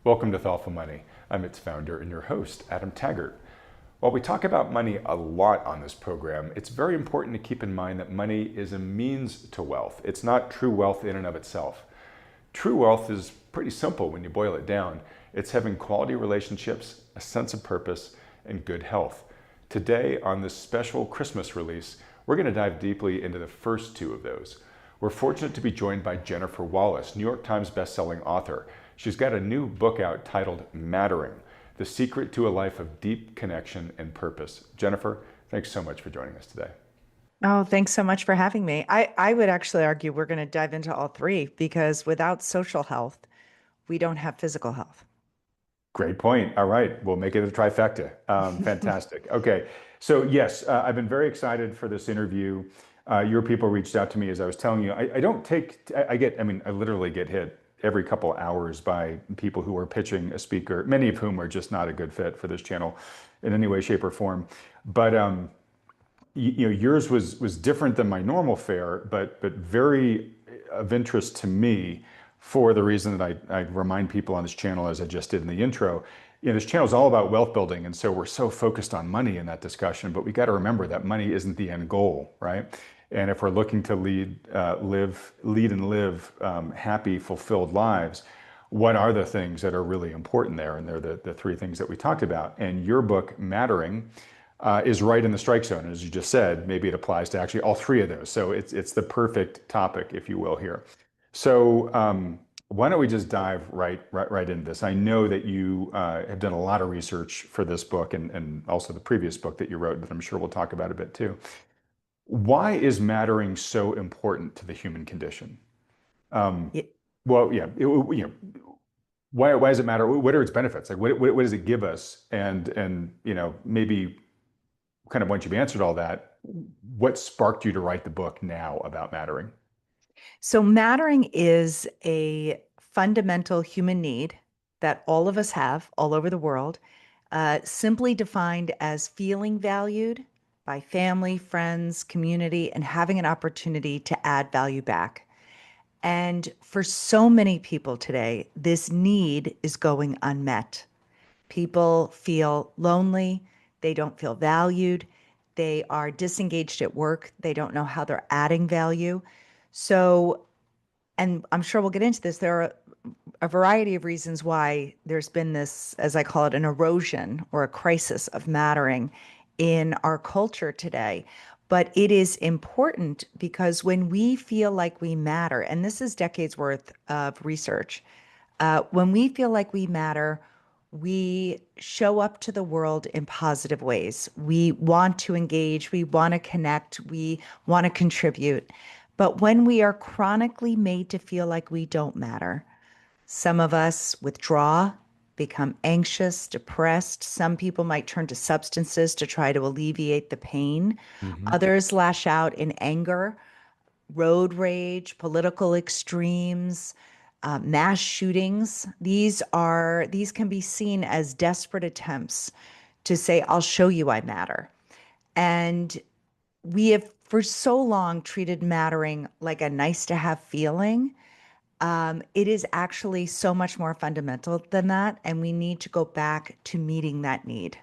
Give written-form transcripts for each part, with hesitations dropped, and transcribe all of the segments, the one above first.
Welcome to Thoughtful Money. I'm its founder and your host, Adam Taggart. While we talk about money a lot on this program, it's very important to keep in mind that money is a means to wealth. It's not true wealth in and of itself. True wealth is pretty simple when you boil it down. It's having quality relationships, a sense of purpose, and good health. Today, on this special Christmas release, we're going to dive deeply into the first two of those. We're fortunate to be joined by Jennifer Wallace, New York Times bestselling author. She's got a new book out titled Mattering: The Secret to a Life of Deep Connection and Purpose. Jennifer, thanks so much for joining us today. Oh, thanks so much for having me. I would actually argue we're going to dive into all three because without social health, we don't have physical health. Great point. All right, we'll make it a trifecta. Fantastic. Okay, so yes, I've been very excited for this interview. Your people reached out to me as I was telling you. I don't take, I get, I mean, I literally get hit every couple hours by people who are pitching a speaker, many of whom are just not a good fit for this channel in any way, shape, or form. But yours was different than my normal fare, but very of interest to me for the reason that I remind people on this channel, as I just did in the intro. This channel is all about wealth building, and so we're so focused on money in that discussion. But we got to remember that money isn't the end goal, right? And if we're looking to lead and live happy, fulfilled lives, what are the things that are really important there? And they're the three things that we talked about. And your book, Mattering, is right in the strike zone. As you just said, maybe it applies to actually all three of those. So it's the perfect topic, if you will, here. So why don't we just dive right into this? I know that you have done a lot of research for this book and also the previous book that you wrote that I'm sure we'll talk about a bit too. Why is mattering so important to the human condition? Um, Y- well, yeah, why does it matter? What are its benefits? Like, what does it give us? And maybe kind of once you've answered all that, what sparked you to write the book now about mattering? So mattering is a fundamental human need that all of us have all over the world, simply defined as feeling valued by family, friends, community, and having an opportunity to add value back. And for so many people today, this need is going unmet. People feel lonely. They don't feel valued. They are disengaged at work. They don't know how they're adding value. So, and I'm sure we'll get into this, there are a variety of reasons why there's been this, as I call it, an erosion or a crisis of mattering in our culture today. But it is important because when we feel like we matter, and this is decades worth of research, when we feel like we matter, we show up to the world in positive ways. We want to engage, we want to connect, we want to contribute. But when we are chronically made to feel like we don't matter, some of us withdraw, become anxious, depressed. Some people might turn to substances to try to alleviate the pain. Hmm. Others lash out in anger, road rage, political extremes, mass shootings. These can be seen as desperate attempts to say, "I'll show you I matter." And we have for so long treated mattering like a nice to have feeling. It is actually so much more fundamental than that, and we need to go back to meeting that need.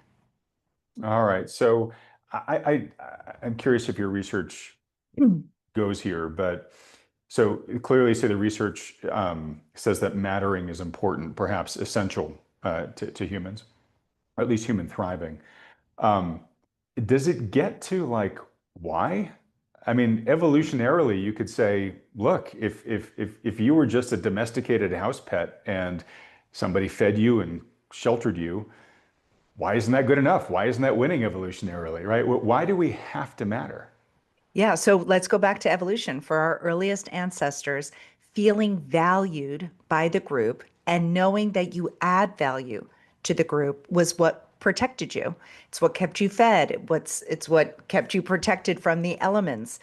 All right. So I'm curious if your research goes here, but so clearly, say the research says that mattering is important, perhaps essential to humans, or at least human thriving. Um, does it get to like why? I mean, evolutionarily, you could say, look, if you were just a domesticated house pet and somebody fed you and sheltered you, why isn't that good enough? Why isn't that winning evolutionarily, right? Why do we have to matter? Yeah, so let's go back to evolution. For our earliest ancestors, feeling valued by the group and knowing that you add value to the group was what protected you. It's what kept you fed. It's what kept you protected from the elements.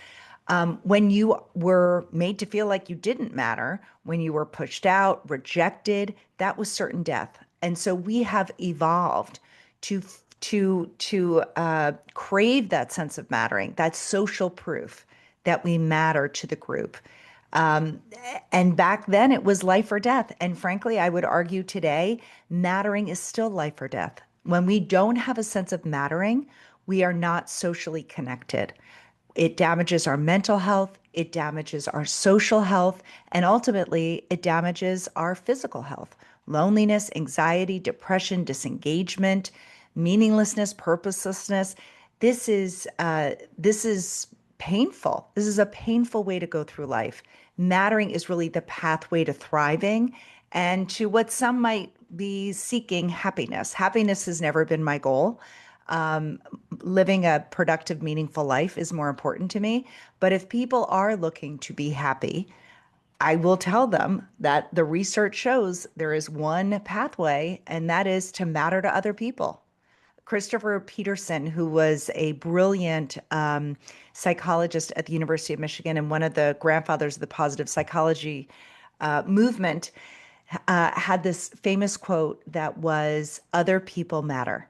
When you were made to feel like you didn't matter, when you were pushed out, rejected, that was certain death. And so we have evolved to crave that sense of mattering, that social proof that we matter to the group. Um, and back then it was life or death. And frankly, I would argue today, mattering is still life or death. When we don't have a sense of mattering, we are not socially connected. It damages our mental health, it damages our social health, and ultimately it damages our physical health. Loneliness, anxiety, depression, disengagement, meaninglessness, purposelessness. This is painful. This is a painful way to go through life. Mattering is really the pathway to thriving and to what some might be seeking happiness. Happiness has never been my goal. Um, Living a productive, meaningful life is more important to me. But if people are looking to be happy, I will tell them that the research shows there is one pathway, and that is to matter to other people. Christopher Peterson, who was a brilliant psychologist at the University of Michigan and one of the grandfathers of the positive psychology movement, had this famous quote that was, "Other people matter."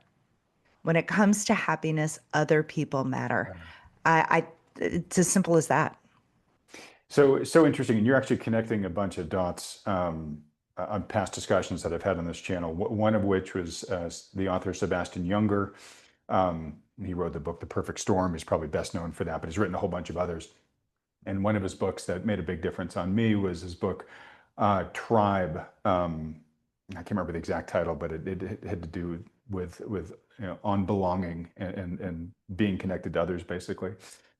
When it comes to happiness, other people matter. It's as simple as that. So interesting. And you're actually connecting a bunch of dots on past discussions that I've had on this channel. One of which was the author Sebastian Junger. He wrote the book The Perfect Storm. He's probably best known for that, but he's written a whole bunch of others. And one of his books that made a big difference on me was his book Tribe. I can't remember the exact title, but it had to do with on belonging and being connected to others, basically.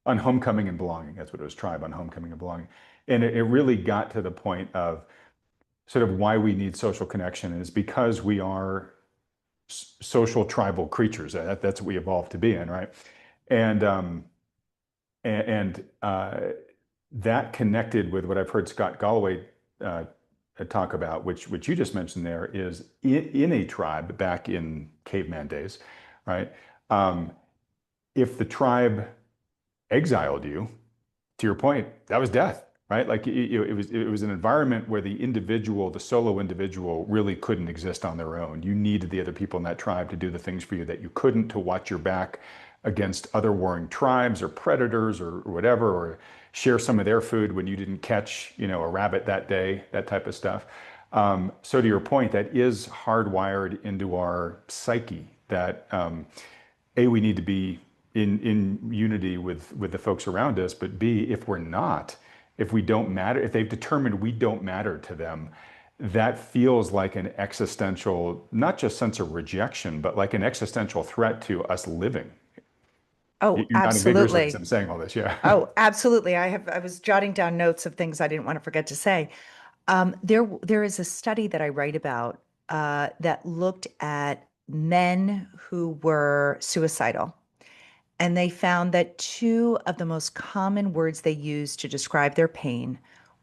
On homecoming and belonging. That's what it was, Tribe, on homecoming and belonging. And it really got to the point of sort of why we need social connection is because we are social tribal creatures. That's what we evolved to be in, right? And and that connected with what I've heard Scott Galloway talk about, which you just mentioned there, is in a tribe back in caveman days, right? Um, if the tribe exiled you, to your point, that was death, right? Like it was an environment where the individual, the solo individual, really couldn't exist on their own. You needed the other people in that tribe to do the things for you that you couldn't, to watch your back against other warring tribes or predators or whatever, or share some of their food when you didn't catch, a rabbit that day, that type of stuff. So to your point, that is hardwired into our psyche that we need to be in unity with the folks around us, but B, if we're not, if we don't matter, if they've determined we don't matter to them, that feels like an existential, not just sense of rejection, but like an existential threat to us living. Oh, You're nodding vigorously as absolutely. I'm saying all this, yeah. Oh, absolutely. I was jotting down notes of things I didn't want to forget to say. There is a study that I write about that looked at men who were suicidal, and they found that two of the most common words they used to describe their pain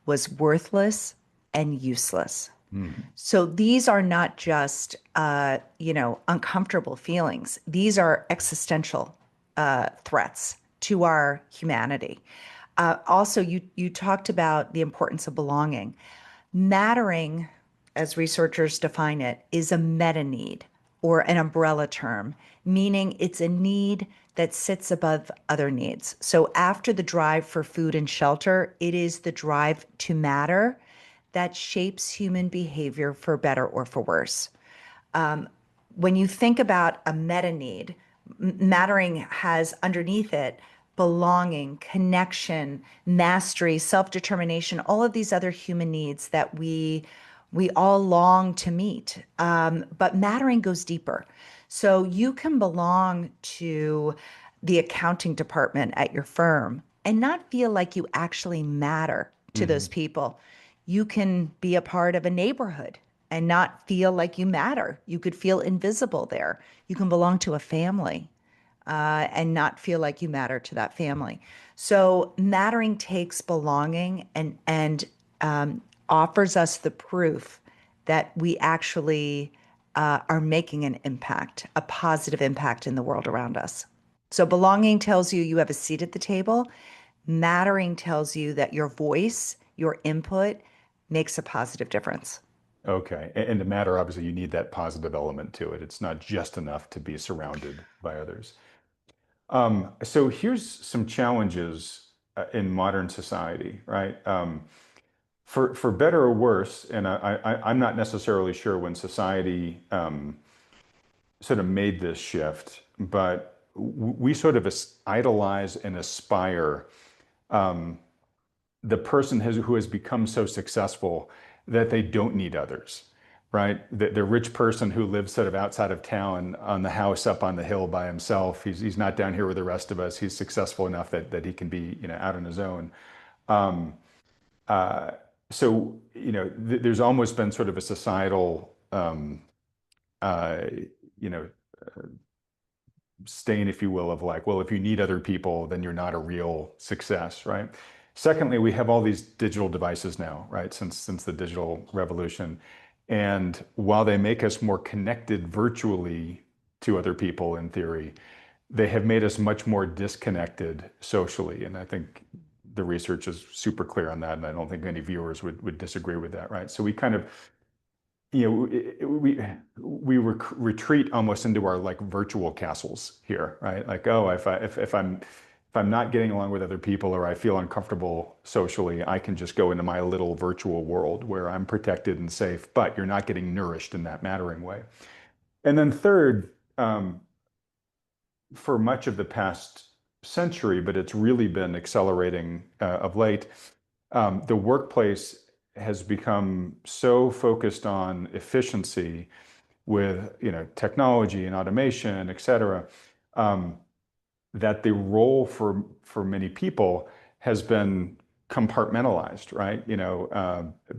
was worthless and useless. Mhm. So these are not just, uncomfortable feelings. These are existential threats to our humanity. Also, you talked about the importance of belonging. Mattering, as researchers define it, is a meta need or an umbrella term, meaning it's a need that sits above other needs. So after the drive for food and shelter, it is the drive to matter that shapes human behavior for better or for worse. When you think about a meta need, mattering has underneath it belonging, connection, mastery, self-determination, all of these other human needs that we all long to meet. But mattering goes deeper. So you can belong to the accounting department at your firm and not feel like you actually matter to those Mhm. people. You can be a part of a neighborhood and not feel like you matter. You could feel invisible there. You can belong to a family and not feel like you matter to that family. So mattering takes belonging and offers us the proof that we actually are making an impact, a positive impact in the world around us. So belonging tells you you have a seat at the table. Mattering tells you that your voice, your input makes a positive difference. Okay. And to matter, obviously, you need that positive element to it. It's not just enough to be surrounded by others. So here's some challenges in modern society, right? For better or worse, and I'm not necessarily sure when society sort of made this shift, but we sort of idolize and aspire the person who has become so successful that they don't need others, right? The rich person who lives sort of outside of town on the house up on the hill by himself. He's not down here with the rest of us. He's successful enough that he can be, out on his own. Um, uh, so, there's almost been sort of a societal, uh, you know, stain, if you will, of like, well, if you need other people, then you're not a real success, right? Secondly, we have all these digital devices now, right? Since the digital revolution. And while they make us more connected virtually to other people in theory, they have made us much more disconnected socially. And I think the research is super clear on that. And I don't think any viewers would disagree with that, right? So we kind of we retreat almost into our like virtual castles here, right? Like, oh, if I'm not getting along with other people or I feel uncomfortable socially, I can just go into my little virtual world where I'm protected and safe, but you're not getting nourished in that mattering way. And then third, for much of the past century, but it's really been accelerating of late, the workplace has become so focused on efficiency with technology and automation, et cetera, that the role for many people has been compartmentalized, right?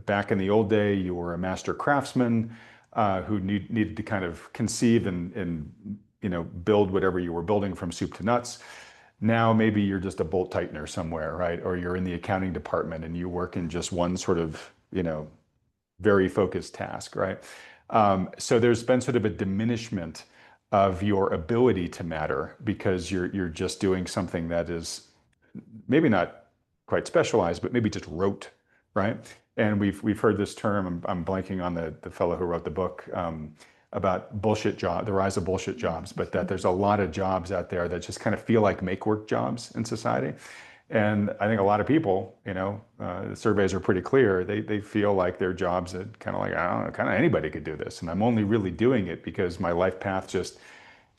Back in the old day, you were a master craftsman who needed to kind of conceive and build whatever you were building from soup to nuts. Now maybe you're just a bolt tightener somewhere, right? Or you're in the accounting department and you work in just one sort of, very focused task, right? So there's been sort of a diminishment of your ability to matter because you're just doing something that is maybe not quite specialized, but maybe just rote, right? And we've heard this term. I'm blanking on the fellow who wrote the book about bullshit job, the rise of bullshit jobs, but that there's a lot of jobs out there that just kind of feel like make work jobs in society. And I think a lot of people, the surveys are pretty clear. They feel like their jobs that kind of like, I don't know, kind of anybody could do this. And I'm only really doing it because my life path just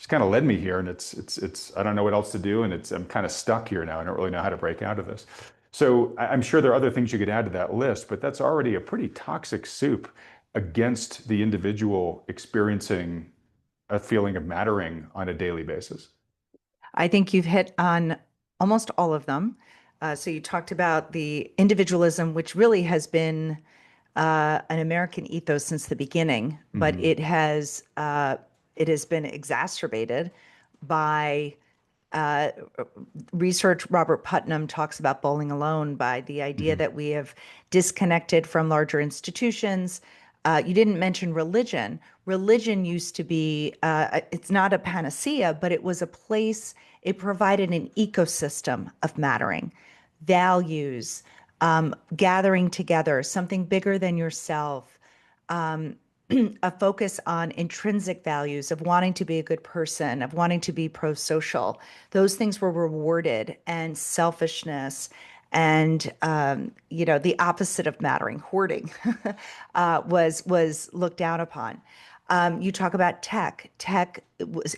kind of led me here. And it's I don't know what else to do. And I'm kind of stuck here now. I don't really know how to break out of this. So I'm sure there are other things you could add to that list, but that's already a pretty toxic soup against the individual experiencing a feeling of mattering on a daily basis. I think you've hit on almost all of them. So you talked about the individualism, which really has been an American ethos since the beginning, but Hmm. it has been exacerbated by uh, research. Robert Putnam talks about bowling alone, by the idea Hmm. that we have disconnected from larger institutions. You didn't mention religion. Religion used to be, it's not a panacea, but it was a place, it provided an ecosystem of mattering, values, gathering together, something bigger than yourself, a focus on intrinsic values of wanting to be a good person, of wanting to be pro-social. Those things were rewarded, and selfishness and the opposite of mattering, hoarding, was looked down upon. You talk about tech.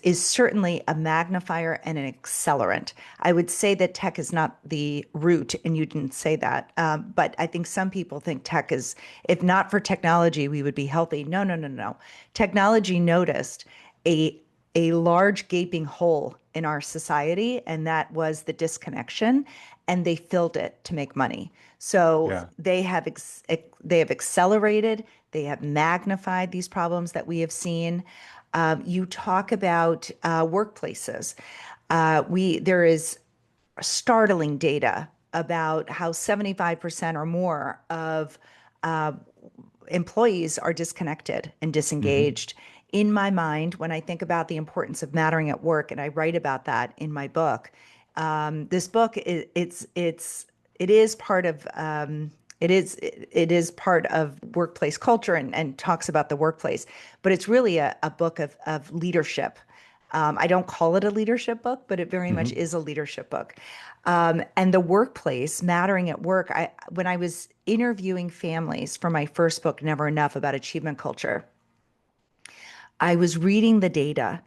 Is certainly a magnifier and an accelerant. I would say that tech is not the root, and you didn't say that. But I think some people think tech is, if not for technology, we would be healthy. No, no, no, no. Technology noticed a a large gaping hole in our society, and that was the disconnection, and they filled it to make money. So Yeah. they have accelerated, they have magnified these problems that we have seen. You talk about workplaces. There is startling data about how 75% or more of employees are disconnected and Hmm. disengaged. In my mind, when I think about the importance of mattering at work, and I write about that in my book, this book it is part of it is part of workplace culture, and talks about the workplace, but it's really a book of leadership, I don't call it a leadership book, but it very much Hmm. is a leadership book. And the workplace, mattering at work. When I was interviewing families for my first book, Never Enough, about achievement culture, I was reading the data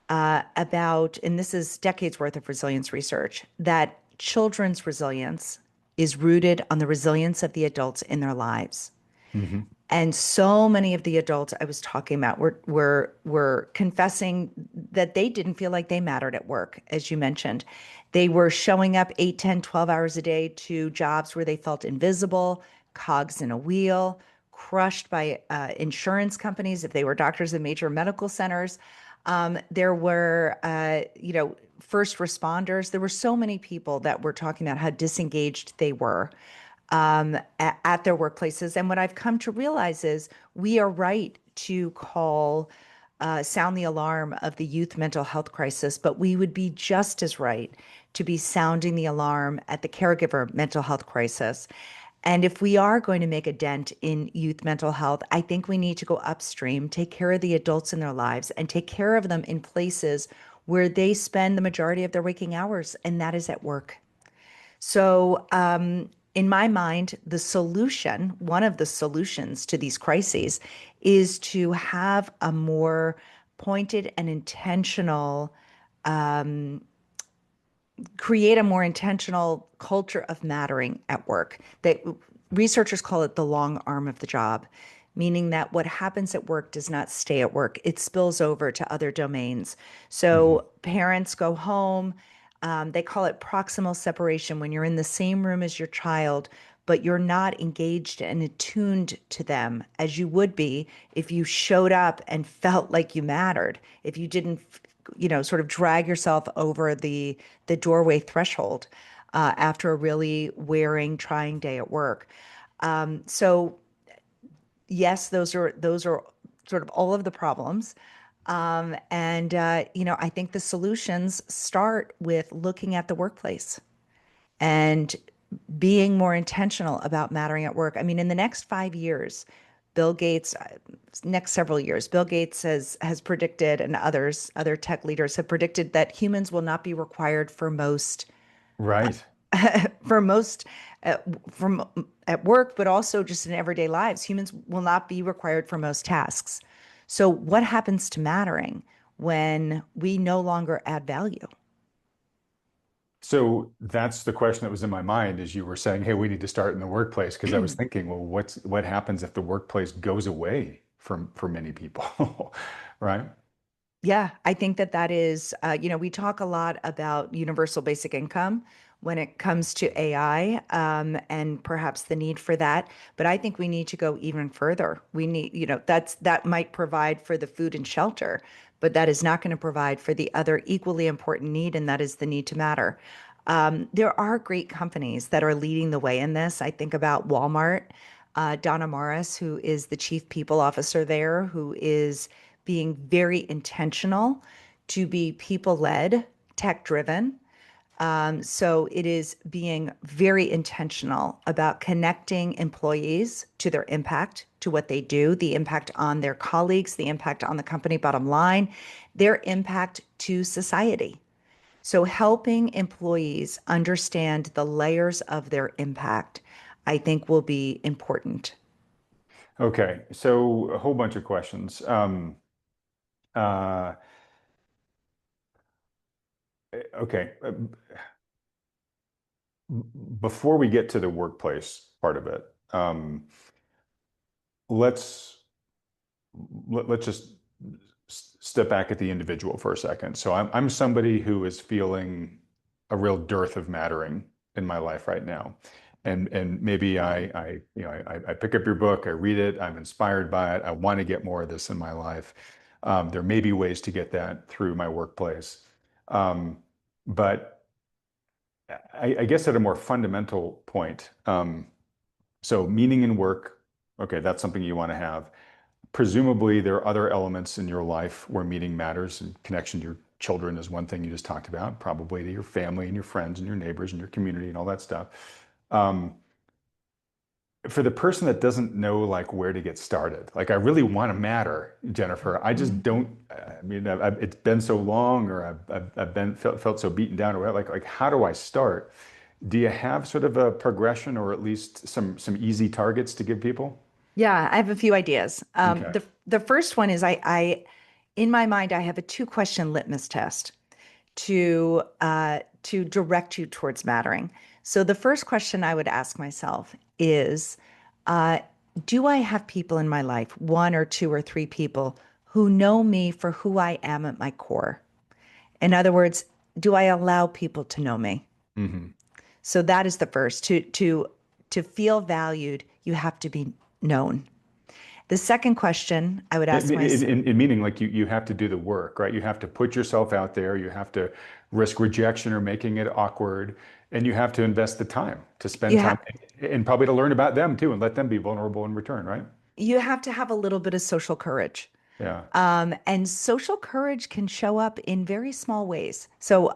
about, and this is decades worth of resilience research, that children's resilience is rooted on the resilience of the adults in their lives. Hmm. And so many of the adults I was talking about were confessing that they didn't feel like they mattered at work, as you mentioned. They were showing up 8, 10, 12 hours a day to jobs where they felt invisible, cogs in a wheel, crushed by insurance companies if they were doctors in major medical centers. There were, first responders. There were so many people that were talking about how disengaged they were at their workplaces. And what I've come to realize is we are right to sound the alarm of the youth mental health crisis, but we would be just as right to be sounding the alarm at the caregiver mental health crisis. And if we are going to make a dent in youth mental health, I think we need to go upstream, take care of the adults in their lives, and take care of them in places where they spend the majority of their waking hours, and that is at work. So, in my mind, one of the solutions to these crises, is to have a more pointed and intentional, create a more intentional culture of mattering at work. That researchers call it the long arm of the job, meaning that what happens at work does not stay at work. It spills over to other domains. Hmm. So parents go home. They call it proximal separation when you're in the same room as your child, but you're not engaged and attuned to them as you would be if you showed up and felt like you mattered. If you didn't, sort of drag yourself over the doorway threshold after a really wearing, trying day at work. So yes, those are sort of all of the problems. And I think the solutions start with looking at the workplace and being more intentional about mattering at work. I mean, in the next 5 years, Bill Gates, next several years, Bill Gates has predicted, and other tech leaders have predicted, that humans will not be required for most Right. for most from at work, but also just in everyday lives. Humans will not be required for most tasks. So, what happens to mattering when we no longer add value? So that's the question that was in my mind as you were saying, hey, we need to start in the workplace, because I was thinking, well, what happens if the workplace goes away for many people, right? Yeah, I think that is, we talk a lot about universal basic income when it comes to AI, and perhaps the need for that. But I think we need to go even further. We need, that might provide for the food and shelter, but that is not going to provide for the other equally important need, and that is the need to matter. There are great companies that are leading the way in this. I think about Walmart, Donna Morris, who is the chief people officer there, who is being very intentional to be people led, tech driven. So it is being very intentional about connecting employees to their impact, to what they do, the impact on their colleagues, the impact on the company bottom line, their impact to society. So helping employees understand the layers of their impact, I think, will be important. Okay, so a whole bunch of questions. Uh, okay, before we get to the workplace part of it, let's let's just step back at the individual for a second. So I'm somebody who is feeling a real dearth of mattering in my life right now. And maybe I pick up your book, I read it, I'm inspired by it, I want to get more of this in my life. There may be ways to get that through my workplace. But I guess at a more fundamental point, so meaning in work, okay, that's something you want to have. Presumably, there are other elements in your life where meaning matters, and connection to your children is one thing you just talked about, probably to your family and your friends and your neighbors and your community and all that stuff. Um, for the person that doesn't know like where to get started, like I really want to matter, Jennifer. I just Mhm. don't. I mean, it's been so long, or I've been felt so beaten down, or whatever. Like how do I start? Do you have sort of a progression, or at least some easy targets to give people? Yeah, I have a few ideas. Okay. The first one is in my mind, I have a two-question litmus test to direct you towards mattering. So the first question I would ask myself is, uh, do I have people in my life, one or two or three people, who know me for who I am at my core? In other words, do I allow people to know me? Hmm. So that is the first. To feel valued, you have to be known. The second question I would In, ask in, myself, in meaning like you have to do the work, right? You have to put yourself out there. You have to risk rejection or making it awkward, and you have to invest the time to spend you time have and probably to learn about them too and let them be vulnerable in return, right? you have to have a little bit of social courage. Yeah, And social courage can show up in very small ways. So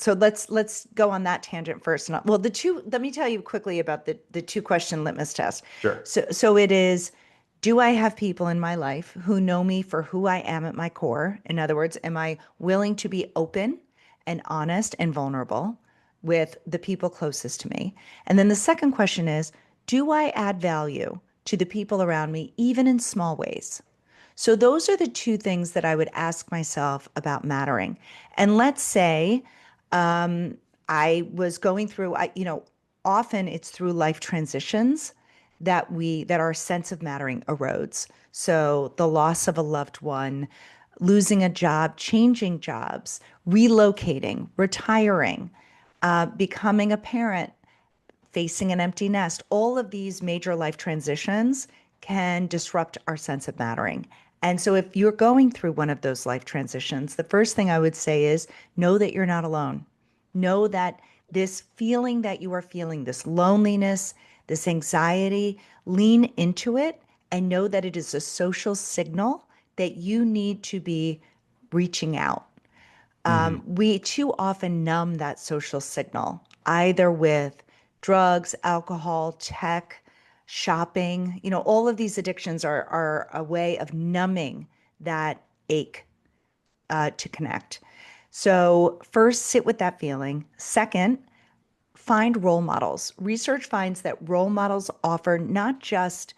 let's go on that tangent first. Well, the two. Let me tell you quickly about the two-question litmus test. sure. So it is, do I have people in my life who know me for who I am at my core? In other words, am I willing to be open and honest and vulnerable with the people closest to me? And then the second question is, do I add value to the people around me, even in small ways? So those are the two things that I would ask myself about mattering. And let's say I was going through, often it's through life transitions that our sense of mattering erodes. So the loss of a loved one, losing a job, changing jobs, relocating, retiring, becoming a parent, facing an empty nest, all of these major life transitions can disrupt our sense of mattering. And so, if you're going through one of those life transitions, the first thing I would say is know that you're not alone. Know that this feeling that you are feeling, this loneliness, this anxiety, lean into it and know that it is a social signal that you need to be reaching out. Hmm. We too often numb that social signal, either with drugs, alcohol, tech, shopping. All of these addictions are a way of numbing that ache to connect. So, first, sit with that feeling. Second, find role models. Research finds that role models offer not just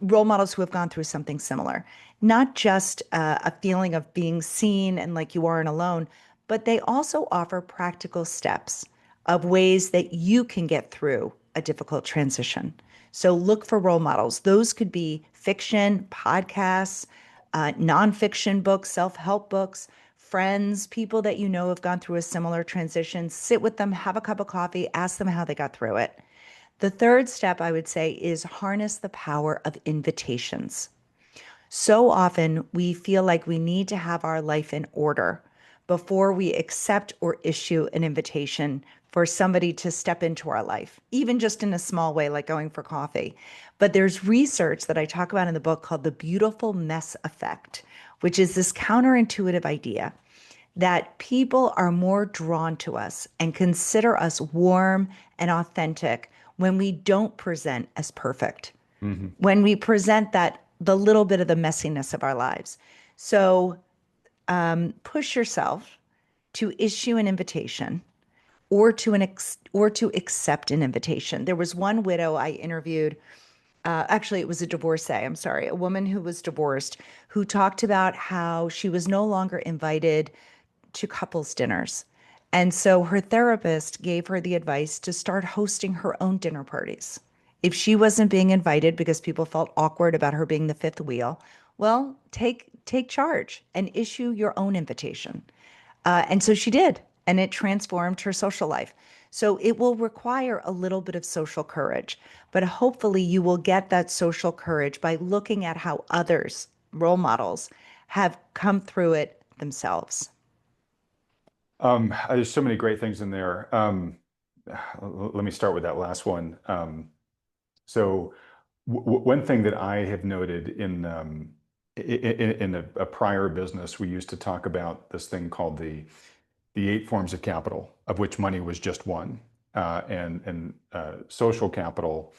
role models who have gone through something similar, not just a feeling of being seen and like you aren't alone, but they also offer practical steps of ways that you can get through a difficult transition. So look for role models. Those could be fiction, podcasts, nonfiction books, self-help books, friends, people that you know have gone through a similar transition. Sit with them, have a cup of coffee, ask them how they got through it. The third step I would say is harness the power of invitations. So often we feel like we need to have our life in order before we accept or issue an invitation for somebody to step into our life, even just in a small way, like going for coffee. But there's research that I talk about in the book called the beautiful mess effect, which is this counterintuitive idea that people are more drawn to us and consider us warm and authentic when we don't present as perfect, Hmm. when we present that the little bit of the messiness of our lives. So push yourself to issue an invitation or to accept an invitation. There was one widow I interviewed. Actually, it was a divorcee. I'm sorry, a woman who was divorced who talked about how she was no longer invited to couples dinners. And so her therapist gave her the advice to start hosting her own dinner parties. If she wasn't being invited because people felt awkward about her being the fifth wheel, well, take charge and issue your own invitation. And so she did, and it transformed her social life. So it will require a little bit of social courage, but hopefully you will get that social courage by looking at how others, role models, have come through it themselves. There's so many great things in there. Let me start with that last one. So, one thing that I have noted in a prior business, we used to talk about this thing called the eight forms of capital, of which money was just one. and social capital,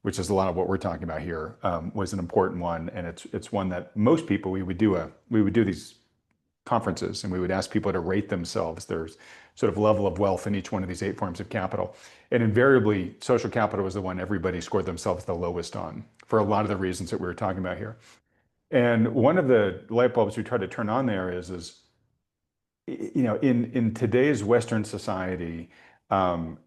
which is a lot of what we're talking about here, was an important one, and it's one that most people we would do these conferences and we would ask people to rate themselves, their sort of level of wealth in each one of these eight forms of capital, and invariably social capital was the one everybody scored themselves the lowest on for a lot of the reasons that we were talking about here. And one of the light bulbs we try to turn on there is in today's Western society, um,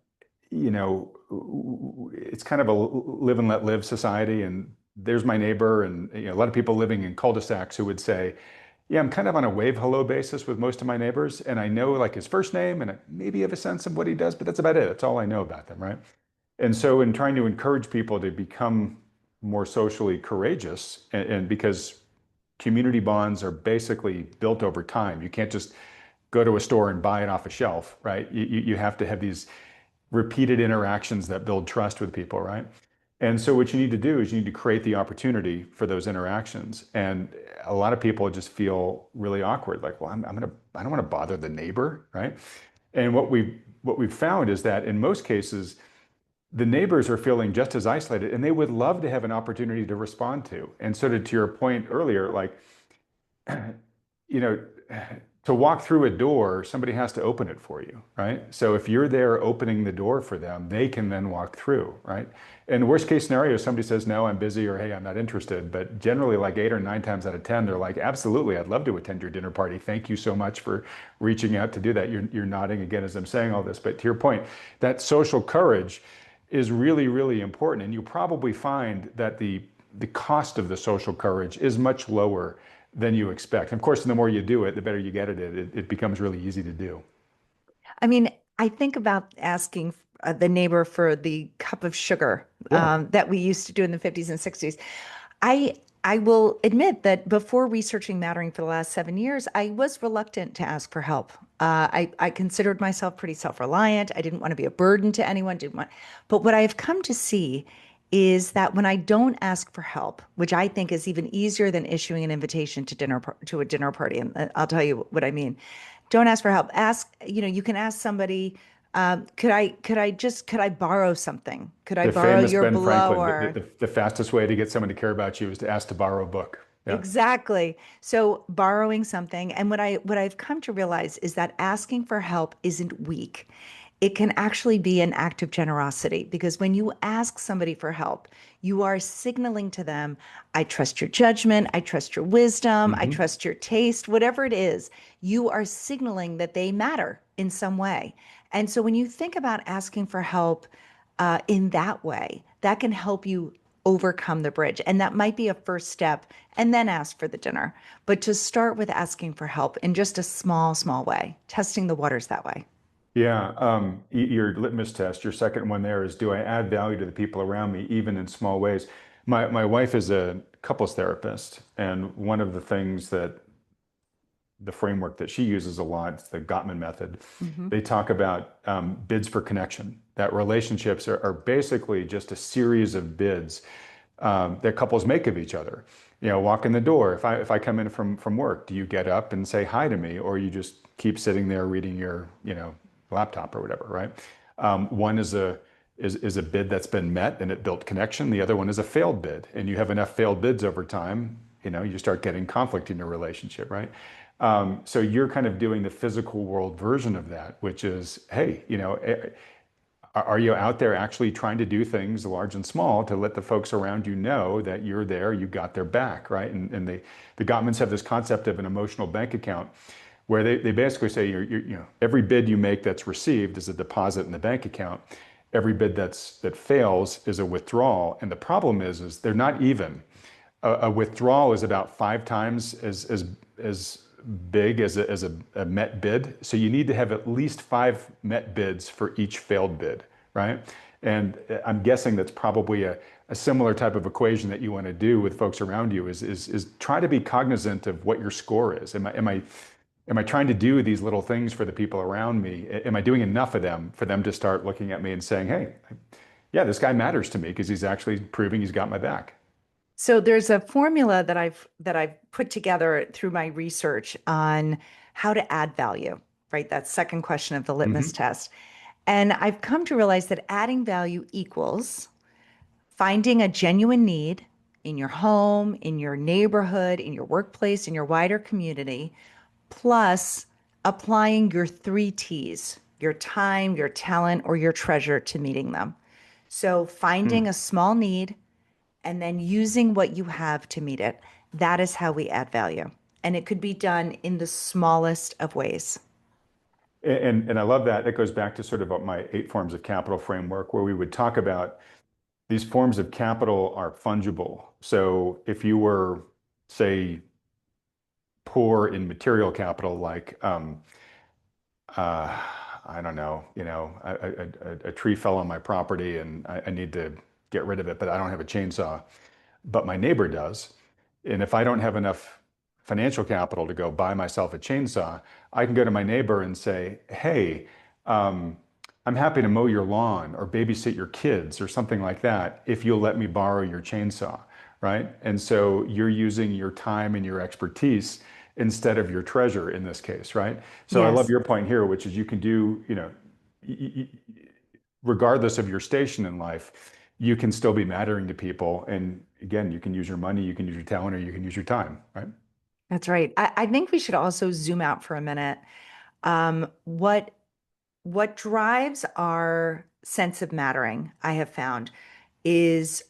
it's kind of a live and let live society. And there's my neighbor, and a lot of people living in cul-de-sacs who would say, "Yeah, I'm kind of on a wave hello basis with most of my neighbors, and I know like his first name, and I maybe have a sense of what he does, but that's about it. That's all I know about them, right?" And so, in trying to encourage people to become more socially courageous, and because community bonds are basically built over time, you can't just go to a store and buy it off a shelf, right? You have to have these repeated interactions that build trust with people, right? And so what you need to do is you need to create the opportunity for those interactions. And a lot of people just feel really awkward, like, well, I don't want to bother the neighbor, right? And what we've found is that in most cases, the neighbors are feeling just as isolated, and they would love to have an opportunity to respond to. And so to your point earlier, like, you know, to walk through a door, somebody has to open it for you, right? So if you're there opening the door for them, they can then walk through, right? In the worst case scenario, somebody says, no, I'm busy, or hey, I'm not interested. But generally, like 8 or 9 times out of 10, they're like, absolutely, I'd love to attend your dinner party. Thank you so much for reaching out to do that. You're nodding again as I'm saying all this. But to your point, that social courage is really, really important. And you probably find that the cost of the social courage is much lower than you expect. Of course, the more you do it, the better you get at it. It becomes really easy to do. I mean, I think about asking the neighbor for the cup of sugar Yeah. that we used to do in the 50s and 60s. I I will admit that before researching mattering for the last 7 years, I was reluctant to ask for help. I considered myself pretty self-reliant. I didn't want to be a burden to anyone. But what I've come to see is that when I don't ask for help, which I think is even easier than issuing an invitation to to a dinner party, and I'll tell you what I mean. Don't ask for help. Ask, you can ask somebody, could I borrow something? Could I The borrow famous your Ben Franklin, blower? the fastest way to get someone to care about you is to ask to borrow a book. Yeah. Exactly. So borrowing something, and what I've come to realize is that asking for help isn't weak. It can actually be an act of generosity because when you ask somebody for help, you are signaling to them, I trust your judgment, I trust your wisdom, I Hmm. trust your taste, whatever it is, you are signaling that they matter in some way. And so when you think about asking for help in that way, that can help you overcome the bridge. And that might be a first step, and then ask for the dinner. But to start with asking for help in just a small, small way, testing the waters that way. Yeah. Your litmus test, your second one there is, do I add value to the people around me, even in small ways? My wife is a couples therapist, and one of the things that the framework that she uses a lot, it's the Gottman method. Hmm. They talk about bids for connection, that relationships are basically just a series of bids that couples make of each other. Walk in the door. If I come in from work, do you get up and say hi to me, or you just keep sitting there reading your laptop or whatever, right? One is a bid that's been met and it built connection. The other one is a failed bid, and you have enough failed bids over time, you start getting conflict in your relationship, right? So you're kind of doing the physical world version of that, which is, hey, are you out there actually trying to do things large and small to let the folks around you know that you're there, you got their back, right? And the Gottmans have this concept of an emotional bank account where they basically say every bid you make that's received is a deposit in the bank account. Every bid that fails is a withdrawal. And the problem is they're not even. A withdrawal is about 5 times as big as a met bid. So you need to have at least 5 met bids for each failed bid, right? And I'm guessing that's probably a similar type of equation that you want to do with folks around you is try to be cognizant of what your score is. Am I trying to do these little things for the people around me? Am I doing enough of them for them to start looking at me and saying, hey, yeah, this guy matters to me because he's actually proving he's got my back. So there's a formula that I've put together through my research on how to add value, right? That second question of the litmus Hmm. test. And I've come to realize that adding value equals finding a genuine need in your home, in your neighborhood, in your workplace, in your wider community, plus applying your three T's, your time, your talent, or your treasure to meeting them. So finding Hmm. a small need and then using what you have to meet it. That is how we add value. And it could be done in the smallest of ways. And I love that. That goes back to sort of my 8 forms of capital framework, where we would talk about these forms of capital are fungible. So if you were, say, poor in material capital, like uh, I don't know, a tree fell on my property and I need to get rid of it, but I don't have a chainsaw, but my neighbor does. And if I don't have enough financial capital to go buy myself a chainsaw, I can go to my neighbor and say, hey, um, I'm happy to mow your lawn or babysit your kids or something like that if you'll let me borrow your chainsaw, right? And so you're using your time and your expertise instead of your treasure in this case, right? So I love Yes, your point here, which is you can do, regardless of your station in life, you can still be mattering to people. And again, you can use your money, you can use your talent, or you can use your time, right? that's right. I think we should also zoom out for a minute. Um, what what drives our sense of mattering, I have found, is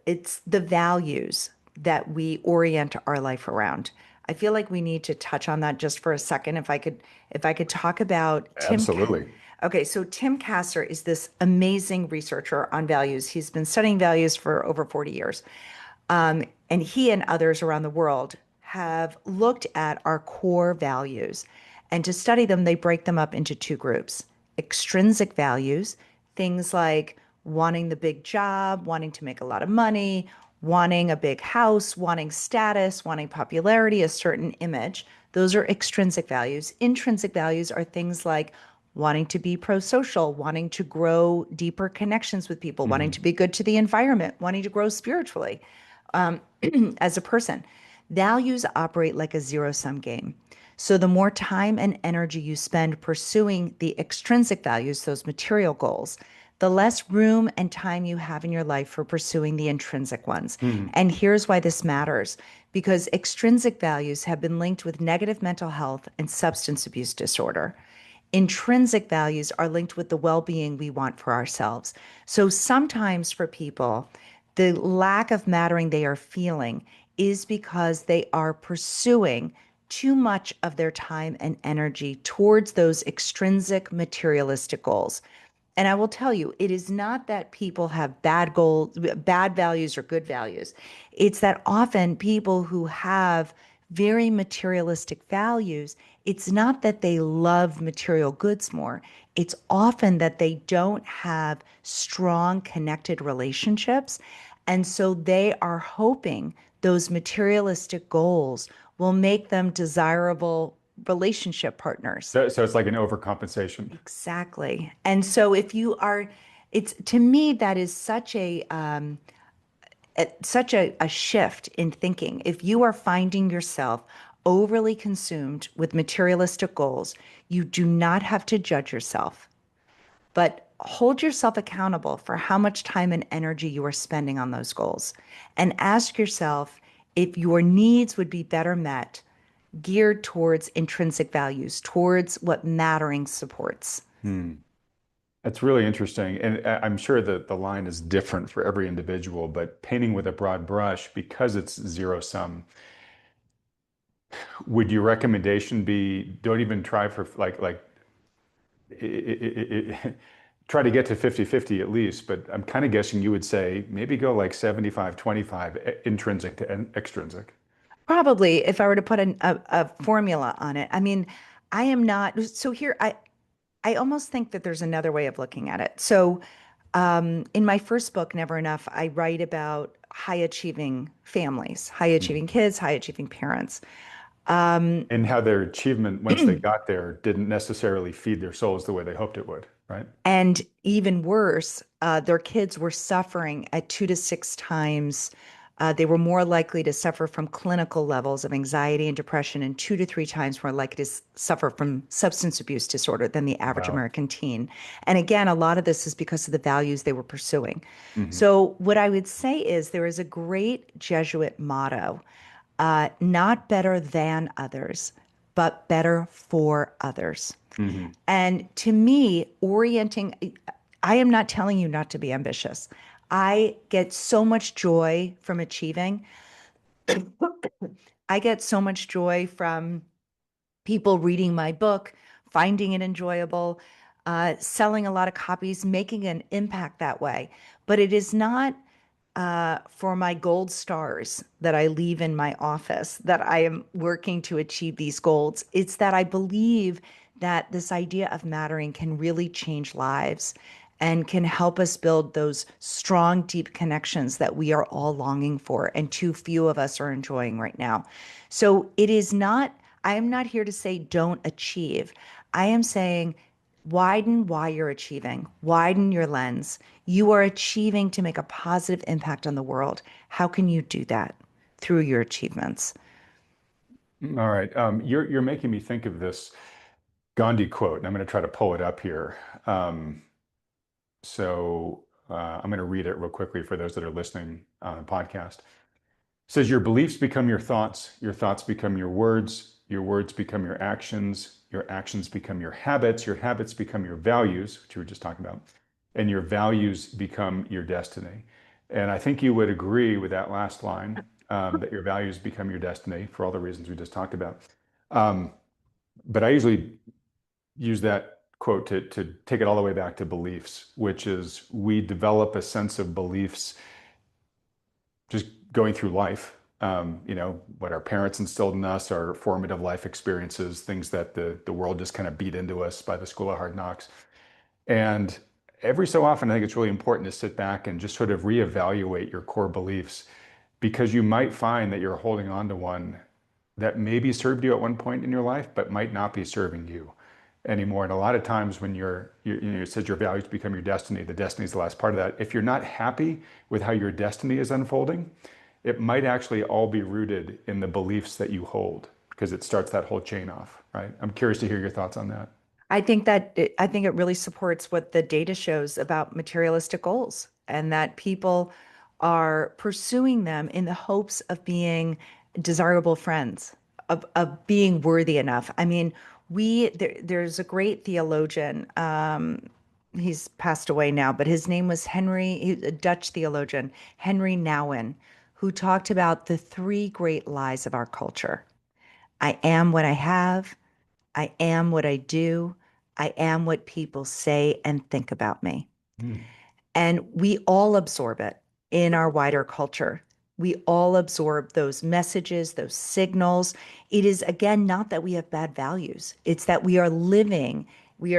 it's the values that we orient our life around. I feel like we need to touch on that just for a second. If I could talk about Absolutely. Okay, so Tim Kasser is this amazing researcher on values. He's been studying values for over 40 years. And he and others around the world have looked at our core values. And to study them, they break them up into two groups: extrinsic values, things like wanting the big job, wanting to make a lot of money, wanting a big house, wanting status, wanting popularity, a certain image. Those are extrinsic values. Intrinsic values are things like wanting to be pro-social, wanting to grow deeper connections with people, wanting Hmm. to be good to the environment, wanting to grow spiritually as a person. Values operate like a zero-sum game. So the more time and energy you spend pursuing the extrinsic values, those material goals, the less room and time you have in your life for pursuing the intrinsic ones. Hmm. And here's why this matters: because extrinsic values have been linked with negative mental health and substance abuse disorder. Intrinsic values are linked with the well being we want for ourselves. So sometimes for people, the lack of mattering they are feeling is because they are pursuing too much of their time and energy towards those extrinsic materialistic goals. And I will tell you, it is not that people have bad goals, bad values, or good values. It's that often people who have very materialistic values, it's not that they love material goods more. It's often that they don't have strong connected relationships. And so they are hoping those materialistic goals will make them desirable relationship partners. So it's like an overcompensation. Exactly. And so if you are, it's to me that is such a shift in thinking. If you are finding yourself overly consumed with materialistic goals, you do not have to judge yourself, but hold yourself accountable for how much time and energy you are spending on those goals. And ask yourself if your needs would be better met geared towards intrinsic values, towards what mattering supports. Hmm. That's really interesting. And I'm sure that the line is different for every individual, but painting with a broad brush, because it's zero sum, would your recommendation be don't even try for like try to get to 50-50 at least, but I'm kind of guessing you would say maybe go like 75-25 intrinsic to extrinsic. Probably, if I were to put a formula on it. I mean, I am not. So here, I almost think that there's another way of looking at it. So, in my first book, Never Enough, I write about high achieving families, high Mhm. achieving kids, high achieving parents. And how their achievement once they got there didn't necessarily feed their souls the way they hoped it would, right? And even worse, their kids were suffering at 2 to 6 times They were more likely to suffer from clinical levels of anxiety and depression, and 2 to 3 times more likely to suffer from substance abuse disorder than the average Wow. American teen. And again, a lot of this is because of the values they were pursuing. Hmm. So, what I would say is there is a great Jesuit motto, not better than others, but better for others. Hmm. And to me, I am not telling you not to be ambitious. I get so much joy from achieving. I get so much joy from people reading my book, finding it enjoyable, selling a lot of copies, making an impact that way. But it is not for my gold stars that I leave in my office that I am working to achieve these goals. It's that I believe that this idea of mattering can really change lives and can help us build those strong, deep connections that we are all longing for and too few of us are enjoying right now. So it is not, I am not here to say don't achieve. I am saying widen why you're achieving, widen your lens. You are achieving to make a positive impact on the world. How can you do that? Through your achievements. All right. You're making me think of this Gandhi quote, and I'm going to try to pull it up here. Um, I'm going to read it real quickly for those that are listening on the podcast. It says, your beliefs become your thoughts become your words become your actions become your habits become your values, which we were just talking about, and your values become your destiny. And I think you would agree with that last line, that your values become your destiny for all the reasons we just talked about. Um, but I usually use that quote to take it all the way back to beliefs, which is we develop a sense of beliefs just going through life. What our parents instilled in us, our formative life experiences, things that the world just kind of beat into us by the school of hard knocks. And every so often, I think it's really important to sit back and just sort of reevaluate your core beliefs because you might find that you're holding on to one that maybe served you at one point in your life, but might not be serving you anymore. And a lot of times when you said your values become your destiny, the destiny is the last part of that. If you're not happy with how your destiny is unfolding, it might actually all be rooted in the beliefs that you hold because it starts that whole chain off, right? I'm curious to hear your thoughts on that. I think it really supports what the data shows about materialistic goals and that people are pursuing them in the hopes of being desirable friends, of being worthy enough. I mean, there's a great theologian, he's passed away now, but his name was a Dutch theologian, Henry Nouwen, who talked about the three great lies of our culture. I am what I have. I am what I do. I am what people say and think about me. Mm. And we all absorb it in our wider culture. We all absorb those messages, those signals. It is, again, not that we have bad values, it's that we are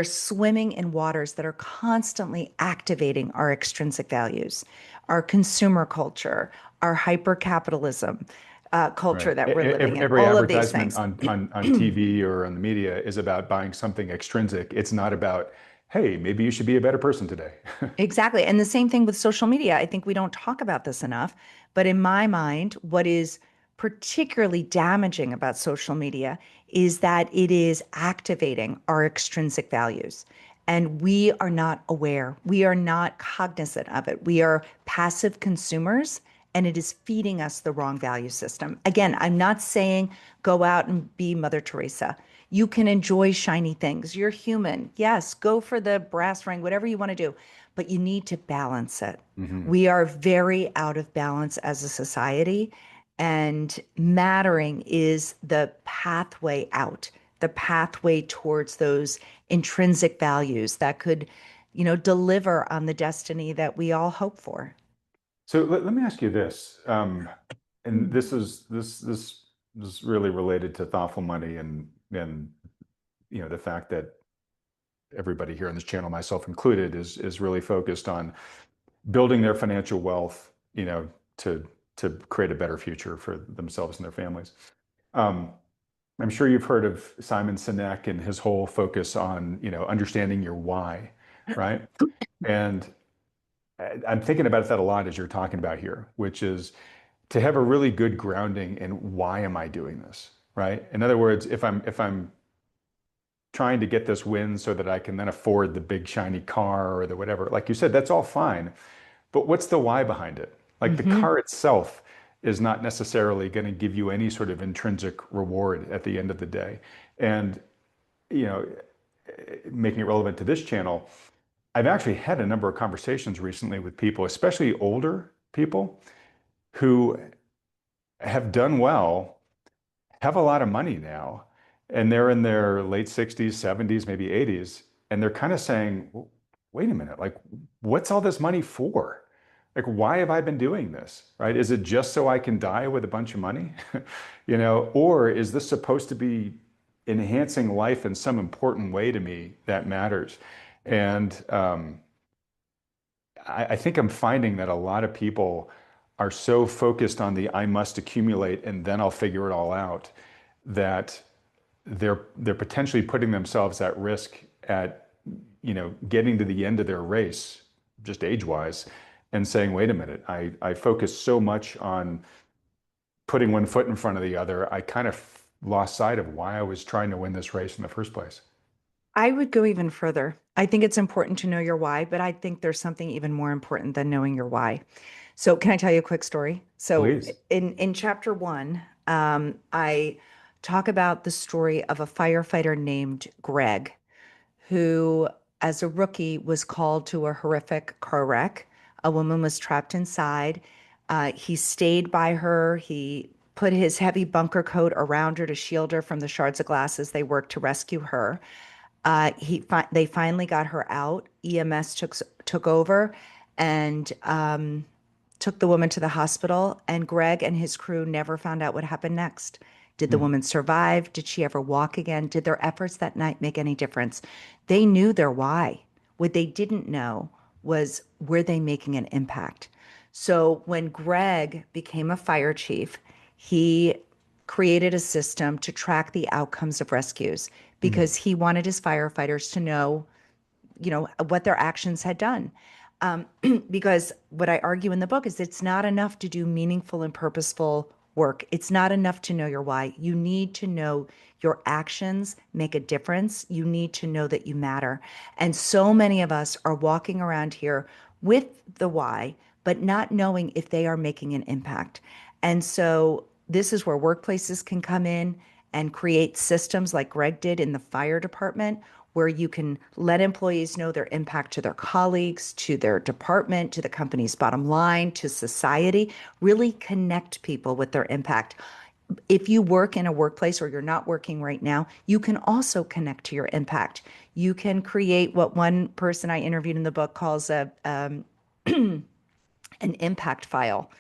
swimming in waters that are constantly activating our extrinsic values, our consumer culture, our hyper capitalism Right. culture that we're living in, Every all of these advertisement things. on TV or on the media is about buying something extrinsic. It's not about, hey, maybe you should be a better person today. Exactly. And the same thing with social media. I think we don't talk about this enough. But in my mind, what is particularly damaging about social media is that it is activating our extrinsic values. And we are not aware, we are not cognizant of it. We are passive consumers, and it is feeding us the wrong value system. Again, I'm not saying go out and be Mother Teresa. You can enjoy shiny things. You're human. Yes, go for the brass ring, whatever you want to do, but you need to balance it. Hmm. We are very out of balance as a society, and mattering is the pathway out, the pathway towards those intrinsic values that could, deliver on the destiny that we all hope for. So let me ask you this, and this is really related to thoughtful money and the fact that everybody here on this channel, myself included, is really focused on building their financial wealth, to create a better future for themselves and their families. Um, I'm sure you've heard of Simon Sinek and his whole focus on, understanding your why, right? And I'm thinking about that a lot as you're talking about here, which is to have a really good grounding in why am I doing this, right? In other words, if I'm trying to get this win so that I can then afford the big shiny car or the whatever, like you said, that's all fine. But what's the why behind it? Like the Hmm. car itself is not necessarily going to give you any sort of intrinsic reward at the end of the day. And, you know, making it relevant to this channel, I've actually had a number of conversations recently with people, especially older people who have done well, have a lot of money now, and they're in their late 60s, 70s, maybe 80s, and they're kind of saying, "Well, wait a minute, like, what's all this money for? Like, why have I been doing this? Right? Is it just so I can die with a bunch of money? Or is this supposed to be enhancing life in some important way to me that matters?" And I think I'm finding that a lot of people are so focused on the I must accumulate and then I'll figure it all out that they're potentially putting themselves at risk at getting to the end of their race, just age-wise, and saying, wait a minute, I focus so much on putting one foot in front of the other, I kind of lost sight of why I was trying to win this race in the first place. I would go even further. I think it's important to know your why, but I think there's something even more important than knowing your why. So, can I tell you a quick story? So, Please. in chapter one, I talk about the story of a firefighter named Greg, who, as a rookie, was called to a horrific car wreck. A woman was trapped inside. He stayed by her. He put his heavy bunker coat around her to shield her from the shards of glass as they worked to rescue her. They finally got her out. EMS took over and took the woman to the hospital. And Greg and his crew never found out what happened next. Did the Hmm. woman survive? Did she ever walk again? Did their efforts that night make any difference? They knew their why. What they didn't know was, were they making an impact? So when Greg became a fire chief, he created a system to track the outcomes of rescues Hmm. because he wanted his firefighters to know, what their actions had done. Because what I argue in the book is it's not enough to do meaningful and purposeful work. It's not enough to know your why. You need to know your actions make a difference. You need to know that you matter. And so many of us are walking around here with the why, but not knowing if they are making an impact. And so this is where workplaces can come in and create systems like Greg did in the fire department, where you can let employees know their impact to their colleagues, to their department, to the company's bottom line, to society, really connect people with their impact. If you work in a workplace or you're not working right now, you can also connect to your impact. You can create what one person I interviewed in the book calls an impact file.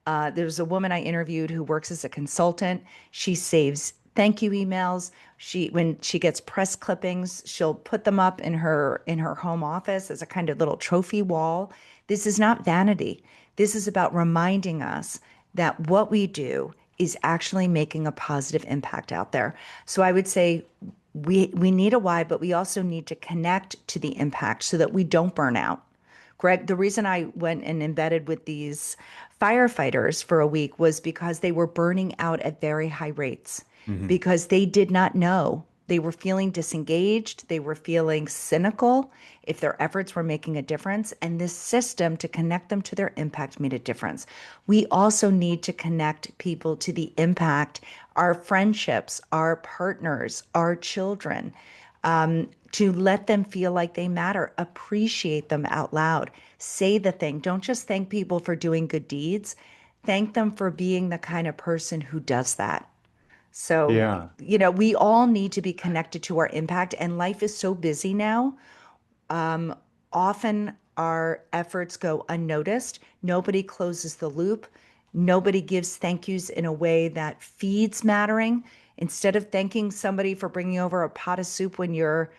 There's a woman I interviewed who works as a consultant. She saves thank you emails. When she gets press clippings, she'll put them up in her home office as a kind of little trophy wall. This is not vanity. This is about reminding us that what we do is actually making a positive impact out there. So I would say we need a why, but we also need to connect to the impact so that we don't burn out. Greg, the reason I went and embedded with these firefighters for a week was because they were burning out at very high rates Hmm. because they did not know. They were feeling disengaged. They were feeling cynical if their efforts were making a difference. And this system to connect them to their impact made a difference. We also need to connect people to the impact, our friendships, our partners, our children, to let them feel like they matter, appreciate them out loud, say the thing. Don't just thank people for doing good deeds, thank them for being the kind of person who does that. So, Yeah. we all need to be connected to our impact, and life is so busy now. Often our efforts go unnoticed. Nobody closes the loop. Nobody gives thank yous in a way that feeds mattering. Instead of thanking somebody for bringing over a pot of soup when you're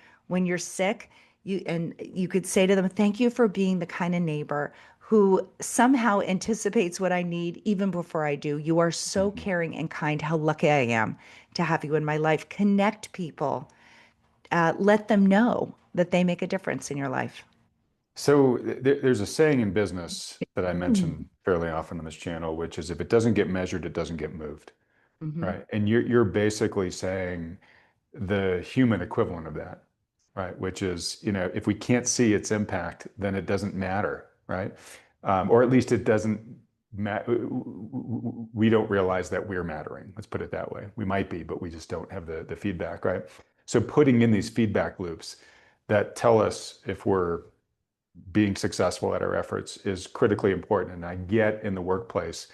sick, you could say to them, "Thank you for being the kind of neighbor who somehow anticipates what I need even before I do. You are so Mhm. caring and kind. How lucky I am to have you in my life." Connect people, let them know that they make a difference in your life. So there's a saying in business that I mention fairly often on this channel, which is if it doesn't get measured, it doesn't get moved, Mm-hmm. right? And you're basically saying the human equivalent of that, right? Which is, if we can't see its impact, then it doesn't matter, right? Or at least it doesn't matter. We don't realize that we're mattering. Let's put it that way. We might be, but we just don't have the feedback, right? So putting in these feedback loops that tell us if we're being successful at our efforts is critically important. And I get in the workplace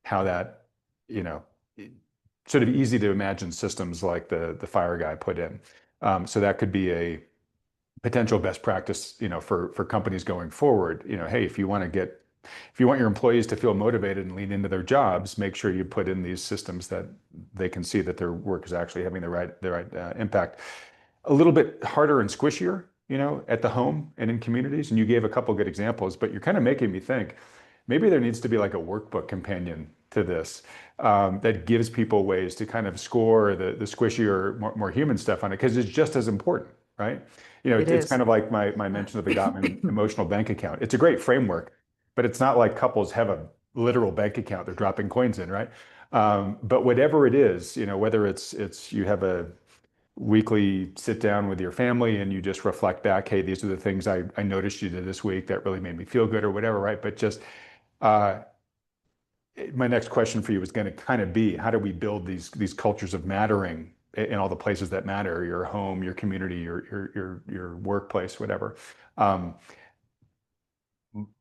how that, you know, sort of easy to imagine systems like the fire guy put in. So that could be a potential best practice, for companies going forward. Hey, if you want your employees to feel motivated and lean into their jobs, make sure you put in these systems that they can see that their work is actually having the right impact. A little bit harder and squishier, at the home and in communities. And you gave a couple good examples, but you're kind of making me think maybe there needs to be like a workbook companion to this, that gives people ways to kind of score the squishier, more human stuff on it, because it's just as important, right? It It's is. kind of like my mention of the Gottman emotional bank account. It's a great framework, but it's not like couples have a literal bank account they're dropping coins in, right? But whatever it is, whether it's you have a weekly sit down with your family and you just reflect back, hey, these are the things I noticed you did this week that really made me feel good or whatever, right? But just uh, my next question for you is going to kind of be, how do we build these cultures of mattering in all the places that matter, your home, your community, your workplace, whatever. Um,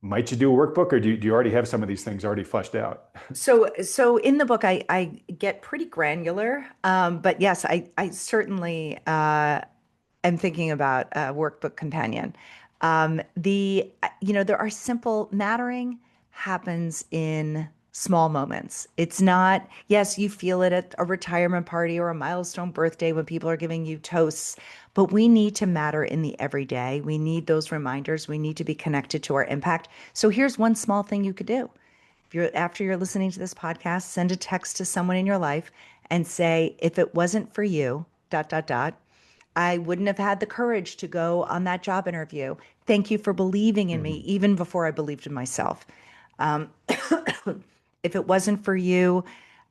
might you do a workbook, or do you already have some of these things already fleshed out? So in the book, I get pretty granular, but yes, I certainly am thinking about a workbook companion. There are simple mattering happens in small moments. It's not, yes, you feel it at a retirement party or a milestone birthday when people are giving you toasts, but we need to matter in the everyday. We need those reminders. We need to be connected to our impact. So here's one small thing you could do. If you're after you're listening to this podcast, send a text to someone in your life and say, if it wasn't for you, dot, dot, dot, I wouldn't have had the courage to go on that job interview. Thank you for believing in me, Mhm. even before I believed in myself. Um, if it wasn't for you,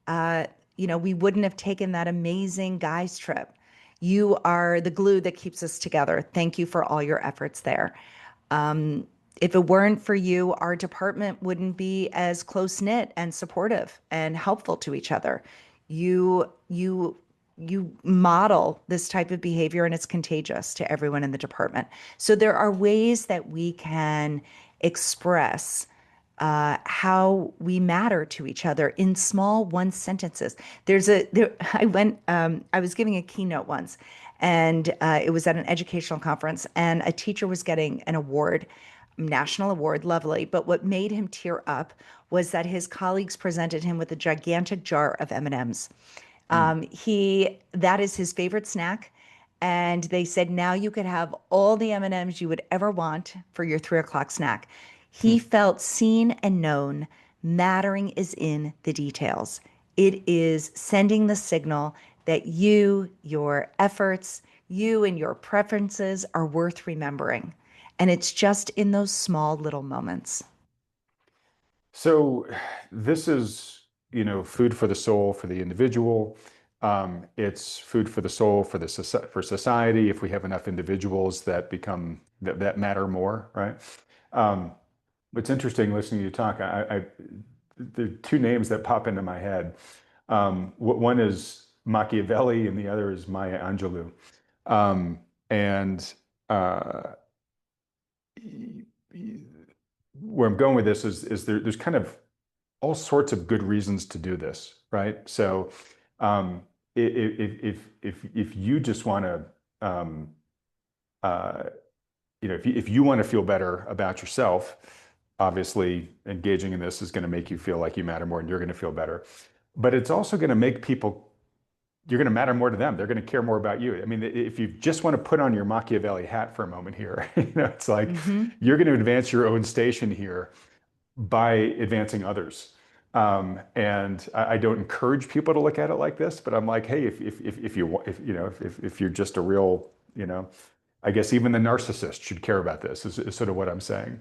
uh, we wouldn't have taken that amazing guys trip. You are the glue that keeps us together. Thank you for all your efforts there. Um, if it weren't for you, our department wouldn't be as close knit and supportive and helpful to each other. You model this type of behavior and it's contagious to everyone in the department. So there are ways that we can express how we matter to each other in small one sentences. I was giving a keynote once, and it was at an educational conference, and a teacher was getting an award, national award, lovely. But what made him tear up was that his colleagues presented him with a gigantic jar of M&Ms. Mm. That is his favorite snack. And they said, now you could have all the M&Ms you would ever want for your 3 o'clock snack. He Mm. felt seen and known. Mattering is in the details. It is sending the signal that you, your efforts, you and your preferences are worth remembering. And it's just in those small little moments. So this is, food for the soul for the individual. It's food for the soul for society if we have enough individuals that matter more, right? Um, what's interesting listening to you talk, the two names that pop into my head. One is Machiavelli and the other is Maya Angelou. Um, and y- y- where I'm going with this is there's kind of all sorts of good reasons to do this, right? So, if you just want to, um, uh, if you want to feel better about yourself, obviously engaging in this is going to make you feel like you matter more, and you're going to feel better. But it's also going to make people you're going to matter more to them. They're going to care more about you. I mean, if you just want to put on your Machiavelli hat for a moment here, it's like Hmm. you're going to advance your own station here by advancing others. And I don't encourage people to look at it like this, but I'm like, hey, if you if you're just a real, you know, I guess even the narcissist should care about this, is sort of what I'm saying.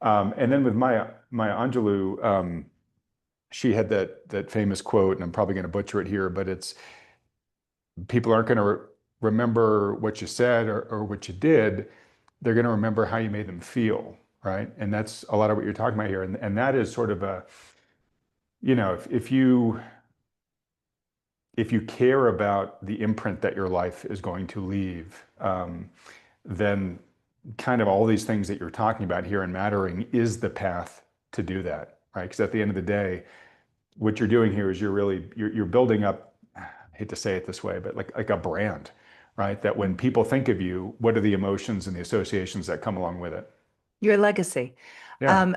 And then with Maya Angelou, she had that famous quote, and I'm probably going to butcher it here, but it's people aren't going to remember what you said or what you did. They're going to remember how you made them feel, right? And that's a lot of what you're talking about here. And that is sort of a, if you care about the imprint that your life is going to leave, then kind of all these things that you're talking about here in mattering is the path to do that, right? Because at the end of the day, what you're doing here is you're building up, I hate to say it this way, but like a brand, right? That when people think of you, what are the emotions and the associations that come along with it? Your legacy. Yeah. Um,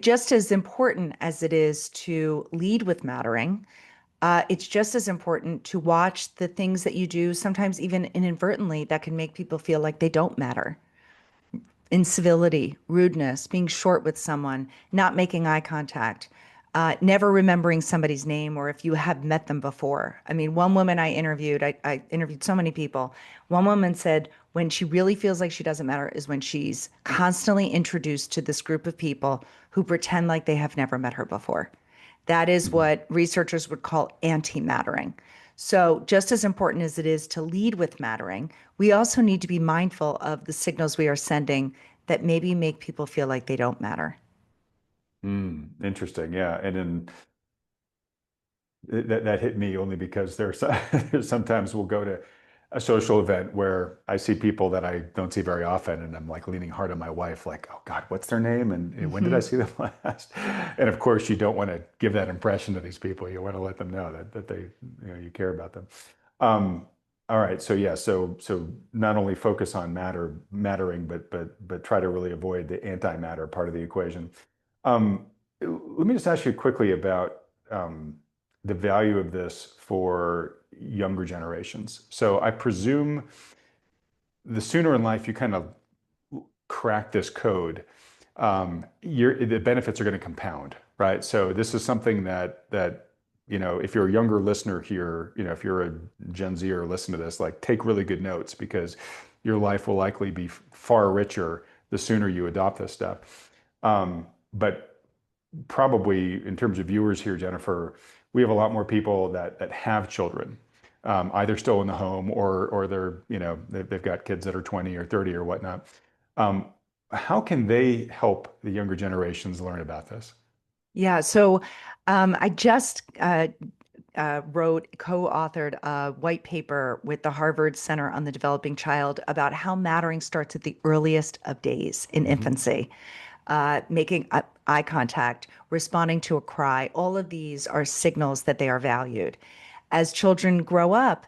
just as important as it is to lead with mattering, it's just as important to watch the things that you do, sometimes even inadvertently, that can make people feel like they don't matter. Incivility, rudeness, being short with someone, not making eye contact, never remembering somebody's name or if you have met them before. I mean, one woman I interviewed, I interviewed so many people. One woman said when she really feels like she doesn't matter is when she's constantly introduced to this group of people who pretend like they have never met her before. That is Mhm. what researchers would call anti-mattering. So, just as important as it is to lead with mattering, we also need to be mindful of the signals we are sending that maybe make people feel like they don't matter. Interesting. Yeah. And then that hit me only because there's sometimes we'll go to a social event where I see people that I don't see very often, and I'm like leaning hard on my wife, like, "Oh God, what's their name? And when did I Hmm. see them last?" And of course, you don't want to give that impression to these people. You want to let them know that they, you care about them. Um, all right, so yeah, so not only focus on mattering, but try to really avoid the antimatter part of the equation. Um, Let me just ask you quickly about the value of this for younger generations. So I presume the sooner in life you kind of crack this code, the benefits are going to compound, right? So this is something that if you're a younger listener here, if you're a Gen Z or listen to this, like take really good notes because your life will likely be far richer the sooner you adopt this stuff. But probably in terms of viewers here, Jennifer, we have a lot more people that have children, either still in the home or they're they've got kids that are 20 or 30 or whatnot. Um, how can they help the younger generations learn about this? Yeah, so I just co-authored a white paper with the Harvard Center on the Developing Child about how mattering starts at the earliest of days in Hmm. infancy. Making eye contact, responding to a cry. All of these are signals that they are valued. As children grow up,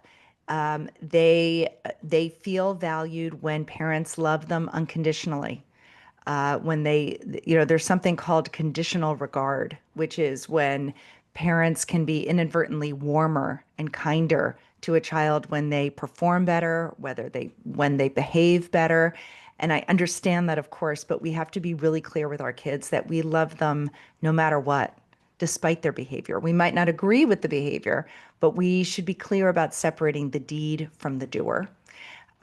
they feel valued when parents love them unconditionally. When there's something called conditional regard, which is when parents can be inadvertently warmer and kinder to a child when they perform better, when they behave better. And I understand that, of course, but we have to be really clear with our kids that we love them no matter what, despite their behavior. We might not agree with the behavior, but we should be clear about separating the deed from the doer.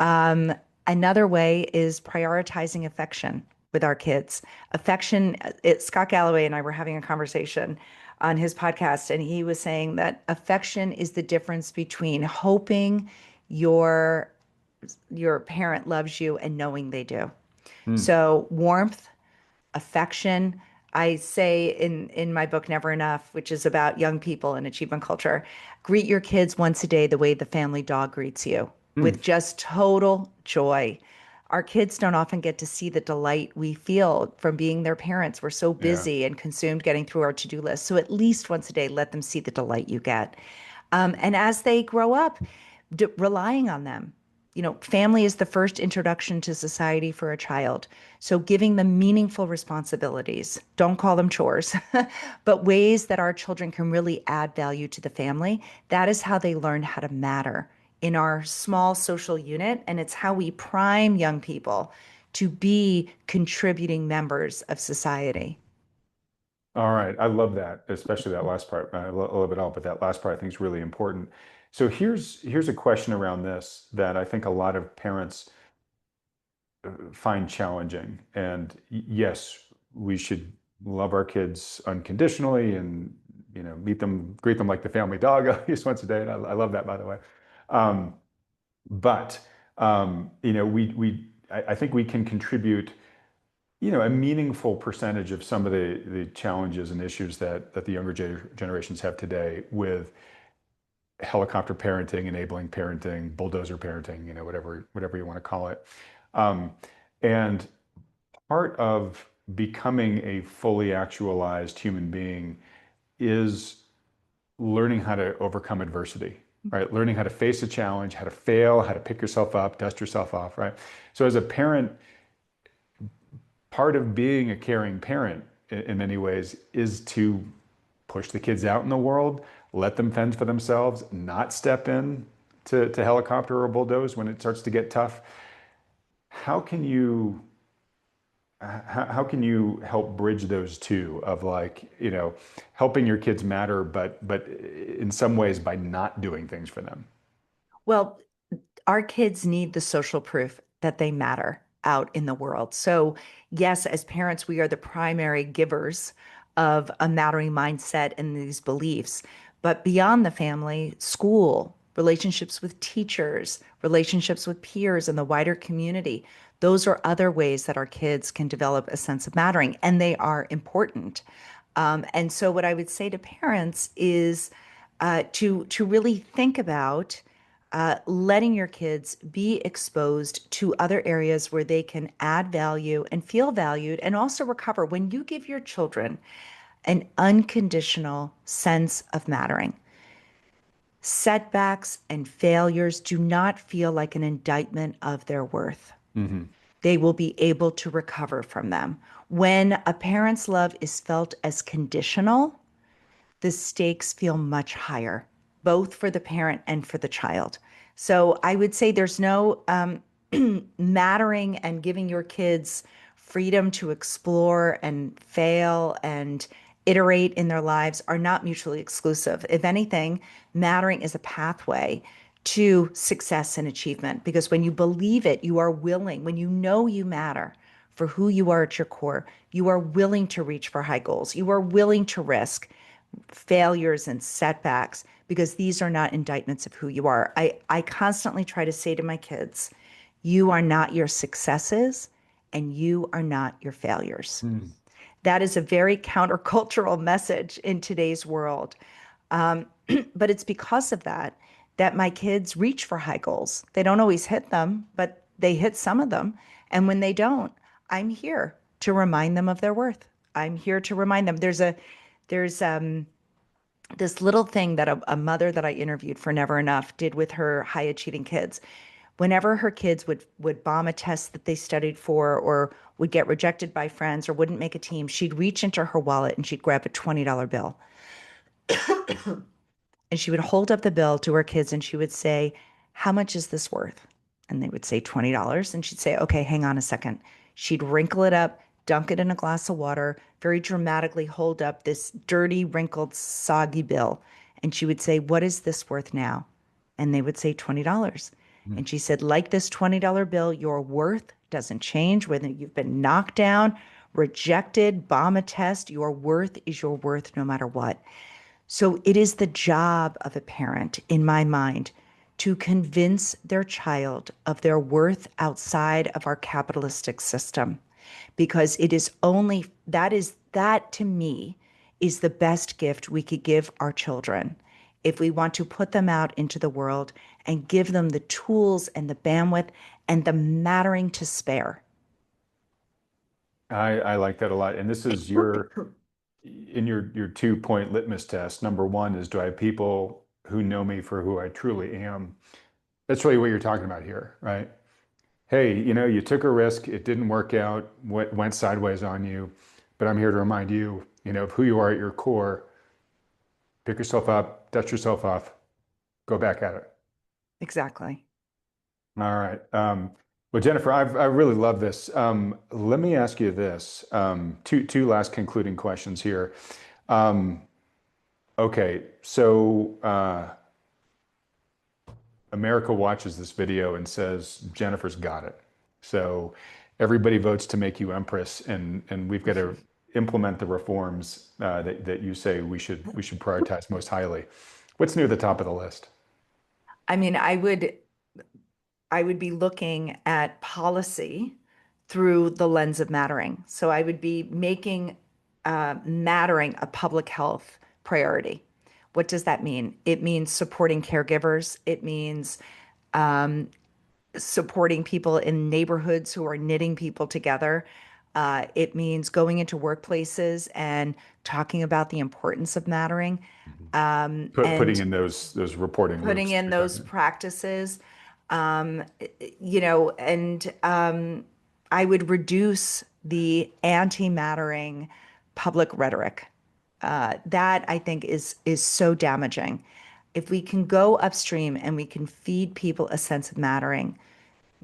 Um, Another way is prioritizing affection with our kids. Scott Galloway and I were having a conversation on his podcast, and he was saying that affection is the difference between hoping your your parent loves you and knowing they do. Hmm. So warmth, affection. I say in my book Never Enough, which is about young people and achievement culture, greet your kids once a day the way the family dog greets you, Hmm. with just total joy. Our kids don't often get to see the delight we feel from being their parents. We're so Yeah. busy and consumed getting through our to-do list. So at least once a day, let them see the delight you get. And as they grow up, relying on them. Family is the first introduction to society for a child. So giving them meaningful responsibilities, don't call them chores, but ways that our children can really add value to the family. That is how they learn how to matter in our small social unit. And it's how we prime young people to be contributing members of society. All right. I love that, especially that last part. I love it all, but that last part I think is really important. So here's a question around this that I think a lot of parents find challenging. And yes, we should love our kids unconditionally and meet them, greet them like the family dog at least once a day. And I love that, by the way. Um, but I think we can contribute, a meaningful percentage of some of the challenges and issues that the younger generations have today with helicopter parenting, enabling parenting, bulldozer parenting, whatever you want to call it. Um, and part of becoming a fully actualized human being is learning how to overcome adversity, right? Learning how to face a challenge, how to fail, how to pick yourself up, dust yourself off, right? So as a parent, part of being a caring parent in many ways is to push the kids out in the world, let them fend for themselves, not step in to helicopter or bulldoze when it starts to get tough. How can you how can you help bridge those two of like, helping your kids matter, but in some ways by not doing things for them? Well, our kids need the social proof that they matter out in the world. So, yes, as parents, we are the primary givers of a mattering mindset and these beliefs. But beyond the family, school, relationships with teachers, relationships with peers and the wider community, those are other ways that our kids can develop a sense of mattering, and they are important. And so, what I would say to parents is to really think about letting your kids be exposed to other areas where they can add value and feel valued and also recover. When you give your children an unconditional sense of mattering, setbacks and failures do not feel like an indictment of their worth. Hmm. They will be able to recover from them. When a parent's love is felt as conditional, the stakes feel much higher, both for the parent and for the child. So I would say there's no mattering and giving your kids freedom to explore and fail and iterate in their lives are not mutually exclusive. If anything, mattering is a pathway to success and achievement because when you believe it, you are willing, when you know you matter for who you are at your core, you are willing to reach for high goals. You are willing to risk failures and setbacks because these are not indictments of who you are. I constantly try to say to my kids, you are not your successes and you are not your failures. Mm. That is a very countercultural message in today's world. Um, but it's because of that that my kids reach for high goals. They don't always hit them, but they hit some of them. And when they don't, I'm here to remind them of their worth. I'm here to remind them. There's this little thing that a mother that I interviewed for Never Enough did with her high achieving kids. Whenever her kids would bomb a test that they studied for or would get rejected by friends or wouldn't make a team, she'd reach into her wallet and she'd grab a $20 bill. And she would hold up the bill to her kids and she would say, how much is this worth? And they would say $20. And she'd say, okay, hang on a second. She'd wrinkle it up, dunk it in a glass of water, very dramatically hold up this dirty, wrinkled, soggy bill. And she would say, what is this worth now? And they would say $20. Mm. And she said, like this $20 bill, your worth doesn't change whether you've been knocked down, rejected, bomb a test. Your worth is your worth no matter what. So it is the job of a parent, in my mind, to convince their child of their worth outside of our capitalistic system. Because it is only that to me is the best gift we could give our children if we want to put them out into the world and give them the tools and the bandwidth and the mattering to spare. I like that a lot. And this is your 2-point litmus test. Number one is, do I have people who know me for who I truly am? That's really what you're talking about here, right? Hey, you took a risk, it didn't work out, what went sideways on you, but I'm here to remind you, of who you are at your core. Pick yourself up, dust yourself off, go back at it. Exactly. All right. Well, Jennifer, I really love this. Let me ask you this. Two last concluding questions here. Um, okay, so America watches this video and says, Jennifer's got it. So everybody votes to make you empress, and we've got to implement the reforms that you say we should prioritize most highly. What's near the top of the list? I mean, I would be looking at policy through the lens of mattering. So I would be making mattering a public health priority. What does that mean? It means supporting caregivers. It means supporting people in neighborhoods who are knitting people together. It means going into workplaces and talking about the importance of mattering, Putting and in those reporting putting loops that in you're those talking practices. um, and I would reduce the anti-mattering public rhetoric. That I think is so damaging. If we can go upstream and we can feed people a sense of mattering,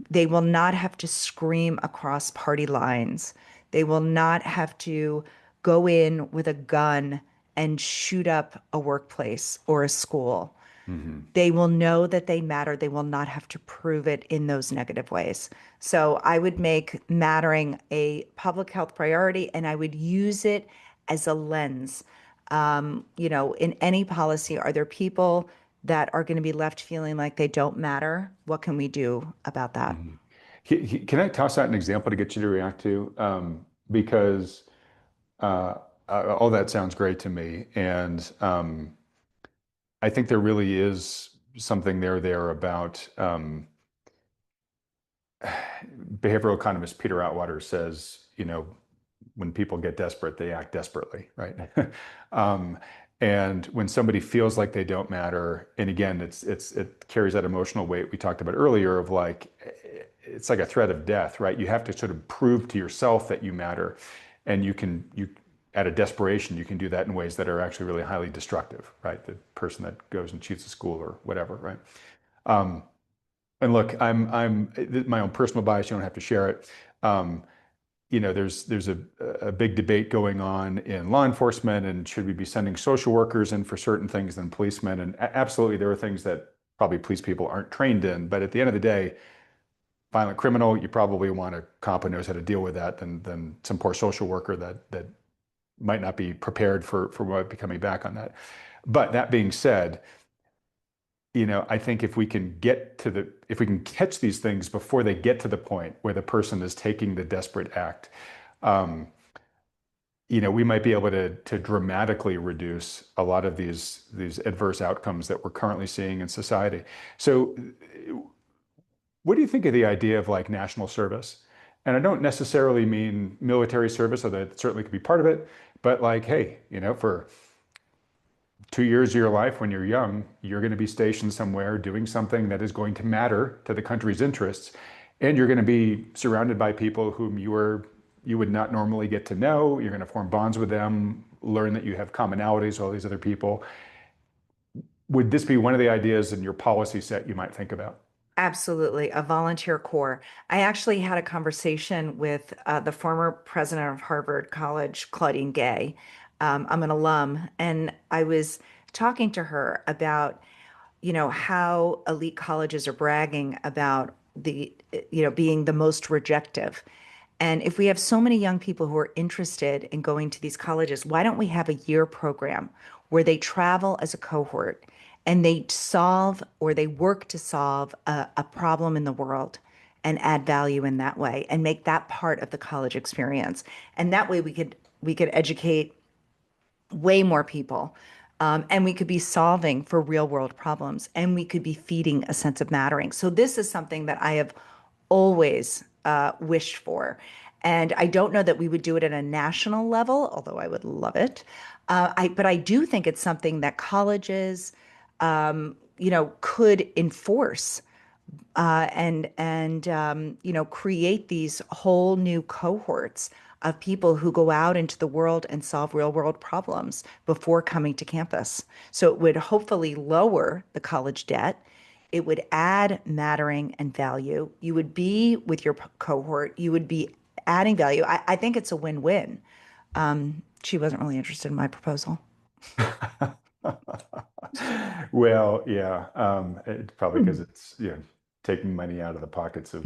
they will not have to scream across party lines. They will not have to go in with a gun and shoot up a workplace or a school. about. They will know that they matter. They will not have to prove it in those negative ways. So I would make mattering a public health priority, and I would use it as a lens. In any policy, are there people that are going to be left feeling like they don't matter? What can we do about that? Mhm. Can I toss out an example to get you to react to? Because uh, all that sounds great to me, and I think there really is something there about behavioral economist Peter Atwater says, when people get desperate, they act desperately, right? um, and when somebody feels like they don't matter, and again, it carries that emotional weight we talked about earlier of like it's like a threat of death, right? You have to sort of prove to yourself that you matter, and you out of desperation, you can do that in ways that are actually really highly destructive, right? The person that goes and cheats a school or whatever, right? Um, and look, I'm my own personal bias. You don't have to share it. Um, there's a big debate going on in law enforcement, and should we be sending social workers in for certain things than policemen? And absolutely, there are things that probably police people aren't trained in. But at the end of the day, violent criminal, you probably want a cop who knows how to deal with that than some poor social worker that might not be prepared for what might be coming back on that. But that being said, I think if we can catch these things before they get to the point where the person is taking the desperate act, um, we might be able to dramatically reduce a lot of these adverse outcomes that we're currently seeing in society. So, what do you think of the idea of like national service? And I don't necessarily mean military service, although that certainly could be part of it, but like, hey, for 2 years of your life when you're young, you're going to be stationed somewhere doing something that is going to matter to the country's interests. And you're going to be surrounded by people whom you would not normally get to know. You're going to form bonds with them, learn that you have commonalities with all these other people. Would this be one of the ideas in your policy set you might think about? Absolutely, a volunteer corps. I actually had a conversation with the former president of Harvard College, Claudine Gay. I'm an alum, and I was talking to her about, how elite colleges are bragging about being the most rejective. And if we have so many young people who are interested in going to these colleges, why don't we have a year program where they travel as a cohort and they solve or they work to solve a problem in the world and add value in that way and make that part of the college experience. And that way we could educate way more people. And we could be solving for real world problems and we could be feeding a sense of mattering. So, this is something that I have always wished for. And I don't know that we would do it at a national level, although I would love it. But I do think it's something that colleges, could enforce and create these whole new cohorts of people who go out into the world and solve real world problems before coming to campus. So it would hopefully lower the college debt. It would add mattering and value. You would be with your cohort. You would be adding value. I think it's a win-win. She wasn't really interested in my proposal. Well, yeah, it's probably because it's taking money out of the pockets of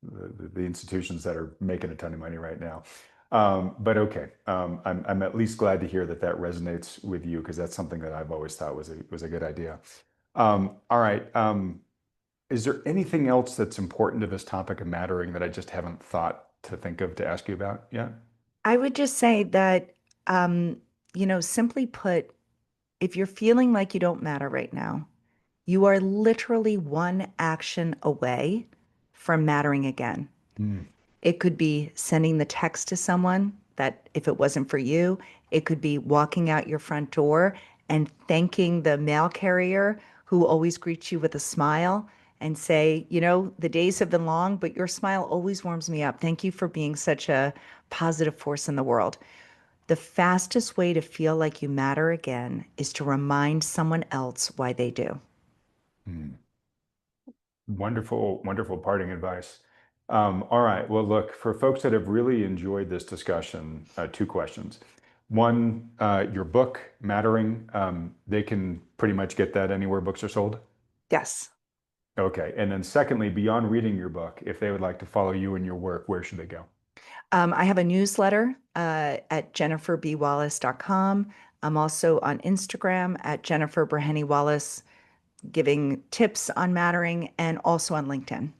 the institutions that are making a ton of money right now. But okay, I'm at least glad to hear that that resonates with you because that's something that I've always thought was a good idea. All right. Is there anything else that's important to this topic of mattering that I just haven't thought to think of to ask you about yet? I would just say that, um, simply put, if you're feeling like you don't matter right now, you are literally one action away from mattering again. Mm, It could be sending the text to someone that if it wasn't for you, it could be walking out your front door and thanking the mail carrier who always greets you with a smile and say, the days have been long, but your smile always warms me up. Thank you for being such a positive force in the world. The fastest way to feel like you matter again is to remind someone else why they do. mm. Wonderful, wonderful parting advice. All right. Well, look, for folks that have really enjoyed this discussion, two questions. One, your book, Mattering, they can pretty much get that anywhere books are sold. Yes. Okay. And then secondly, beyond reading your book, if they would like to follow you and your work, where should they go? I have a newsletter at jenniferbwallace.com. I'm also on Instagram at Jennifer Breheny Wallace, giving tips on mattering, and also on LinkedIn.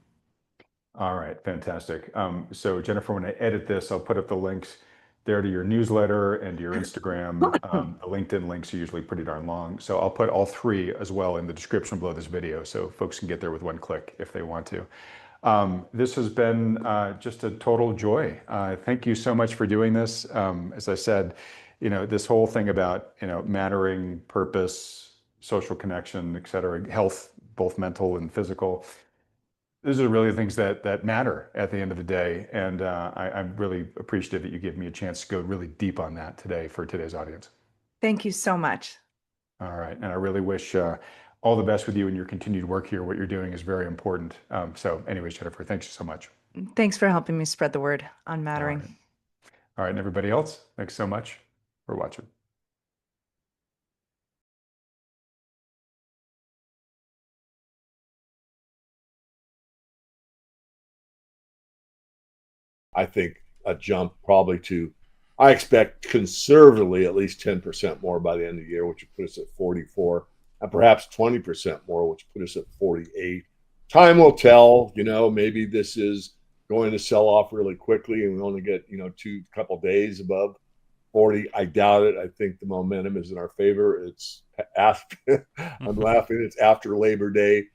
All right, fantastic. So Jennifer, when I edit this, I'll put up the links there to your newsletter and to your Instagram. The LinkedIn links are usually pretty darn long. So I'll put all three as well in the description below this video so folks can get there with one click if they want to. This has been just a total joy. Thank you so much for doing this. As I said, this whole thing about, mattering, purpose, social connection, et cetera, health, both mental and physical. Those are really things that matter at the end of the day. And I'm really appreciative that you gave me a chance to go really deep on that today for today's audience. Thank you so much. All right. And I really wish all the best with you and your continued work here. What you're doing is very important. So anyways, Jennifer, thanks so much. Thanks for helping me spread the word on All mattering. right. All right. And everybody else, thanks so much for watching. I think a jump probably to, I expect conservatively at least 10% more by the end of the year, which would put us at 44, and perhaps 20% more, which would put us at 48. Time will tell, maybe this is going to sell off really quickly and we only get, couple days above 40. I doubt it. I think the momentum is in our favor. It's after, I'm laughing. It's after Labor Day.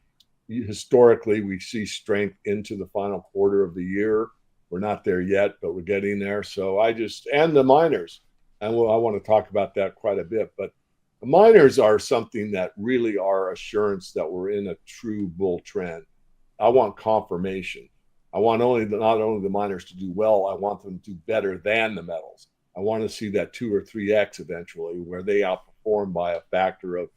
Historically, we see strength into the final quarter of the year. We're not there yet, but we're getting there. So and the miners, and I want to talk about that quite a bit, but the miners are something that really are assurance that we're in a true bull trend. I want confirmation. I want not only the miners to do well, I want them to do better than the metals. I want to see that 2 or 3x eventually, where they outperform by a factor of,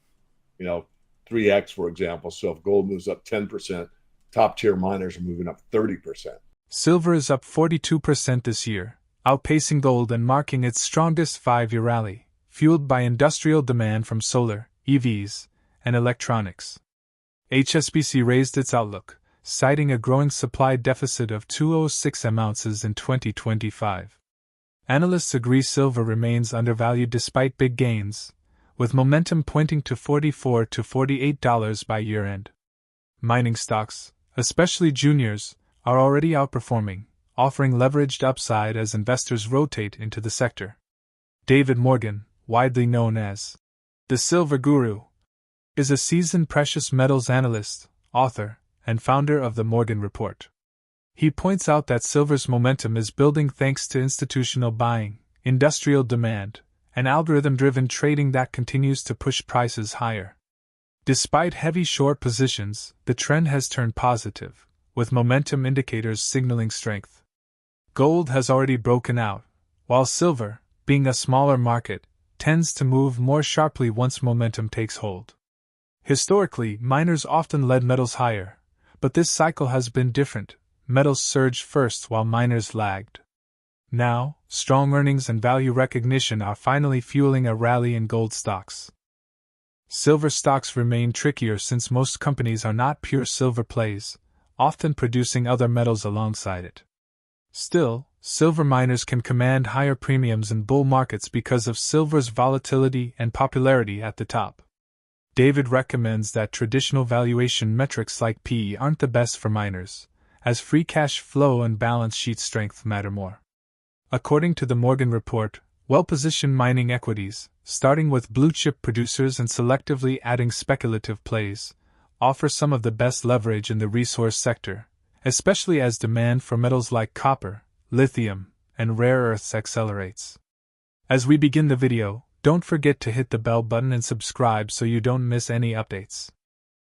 3x, for example. So if gold moves up 10%, top tier miners are moving up 30%. Silver is up 42% this year, outpacing gold and marking its strongest 5-year rally, fueled by industrial demand from solar, EVs, and electronics. HSBC raised its outlook, citing a growing supply deficit of 206 ounces in 2025. Analysts agree silver remains undervalued despite big gains, with momentum pointing to $44 to $48 by year-end. Mining stocks, especially juniors, are already outperforming, offering leveraged upside as investors rotate into the sector. David Morgan, widely known as the Silver Guru, is a seasoned precious metals analyst, author, and founder of the Morgan Report. He points out that silver's momentum is building thanks to institutional buying, industrial demand, and algorithm-driven trading that continues to push prices higher. Despite heavy short positions, the trend has turned positive, with momentum indicators signaling strength. Gold has already broken out, while silver, being a smaller market, tends to move more sharply once momentum takes hold. Historically, miners often led metals higher, but this cycle has been different. Metals surged first while miners lagged. Now, strong earnings and value recognition are finally fueling a rally in gold stocks. Silver stocks remain trickier since most companies are not pure silver plays, often producing other metals alongside it. Still, silver miners can command higher premiums in bull markets because of silver's volatility and popularity at the top. David recommends that traditional valuation metrics like PE aren't the best for miners, as free cash flow and balance sheet strength matter more. According to the Morgan Report, well-positioned mining equities, starting with blue-chip producers and selectively adding speculative plays, offer some of the best leverage in the resource sector, especially as demand for metals like copper, lithium, and rare earths accelerates. As we begin the video, don't forget to hit the bell button and subscribe so you don't miss any updates.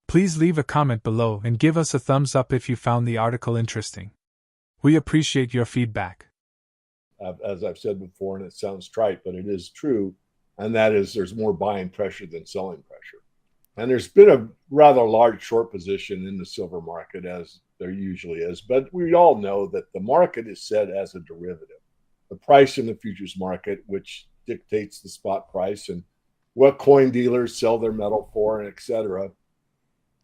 Please leave a comment below and give us a thumbs up if you found the article interesting. We appreciate your feedback. As I've said before, and it sounds trite, but it is true, and that is there's more buying pressure than selling pressure. And there's been a rather large short position in the silver market, as there usually is, but we all know that the market is set as a derivative. The price in the futures market, which dictates the spot price and what coin dealers sell their metal for, and et cetera,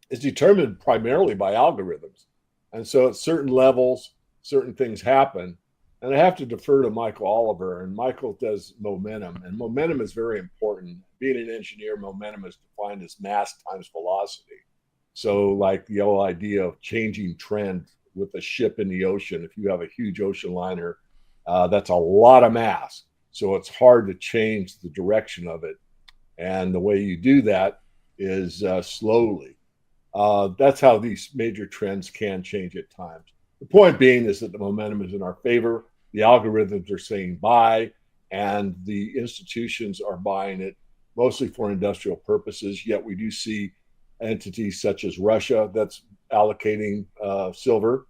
is determined primarily by algorithms. And so at certain levels, certain things happen. And I have to defer to Michael Oliver, and Michael does momentum, and momentum is very important. Being an engineer, momentum is defined as mass times velocity. So like the whole idea of changing trend with a ship in the ocean, if you have a huge ocean liner, that's a lot of mass. So it's hard to change the direction of it. And the way you do that is slowly. That's how these major trends can change at times. The point being is that the momentum is in our favor. The algorithms are saying buy, and the institutions are buying it mostly for industrial purposes. Yet we do see entities such as Russia that's allocating silver.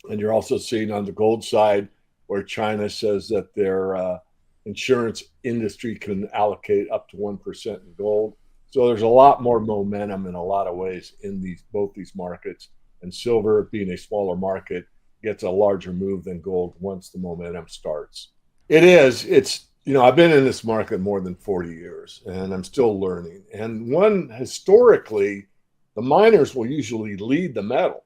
And you're also seeing on the gold side where China says that their insurance industry can allocate up to 1% in gold. So there's a lot more momentum in a lot of ways in both these markets. And silver, being a smaller market, gets a larger move than gold once the momentum starts. It's I've been in this market more than 40 years, and I'm still learning. And historically, the miners will usually lead the metal.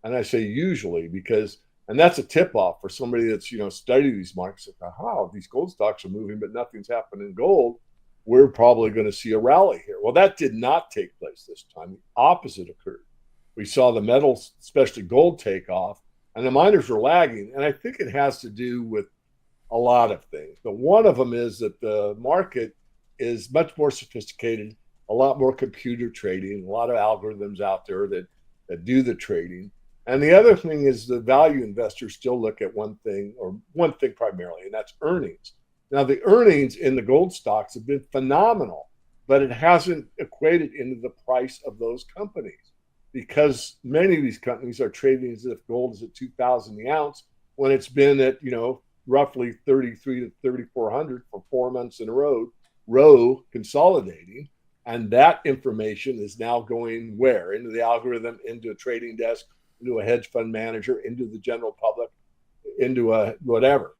And I say usually because, and that's a tip-off for somebody that's, studied these markets. Like, these gold stocks are moving, but nothing's happened in gold. We're probably going to see a rally here. Well, that did not take place this time. The opposite occurred. We saw the metals, especially gold, take off, and the miners were lagging. And I think it has to do with a lot of things. But one of them is that the market is much more sophisticated, a lot more computer trading, a lot of algorithms out there that do the trading. And the other thing is the value investors still look at one thing primarily, and that's earnings. Now, the earnings in the gold stocks have been phenomenal, but it hasn't equated into the price of those companies, because many of these companies are trading as if gold is at 2,000 the ounce when it's been at, roughly 33 to 3,400 for 4 months in a row consolidating. And that information is now going where? Into the algorithm, into a trading desk, into a hedge fund manager, into the general public, into a whatever,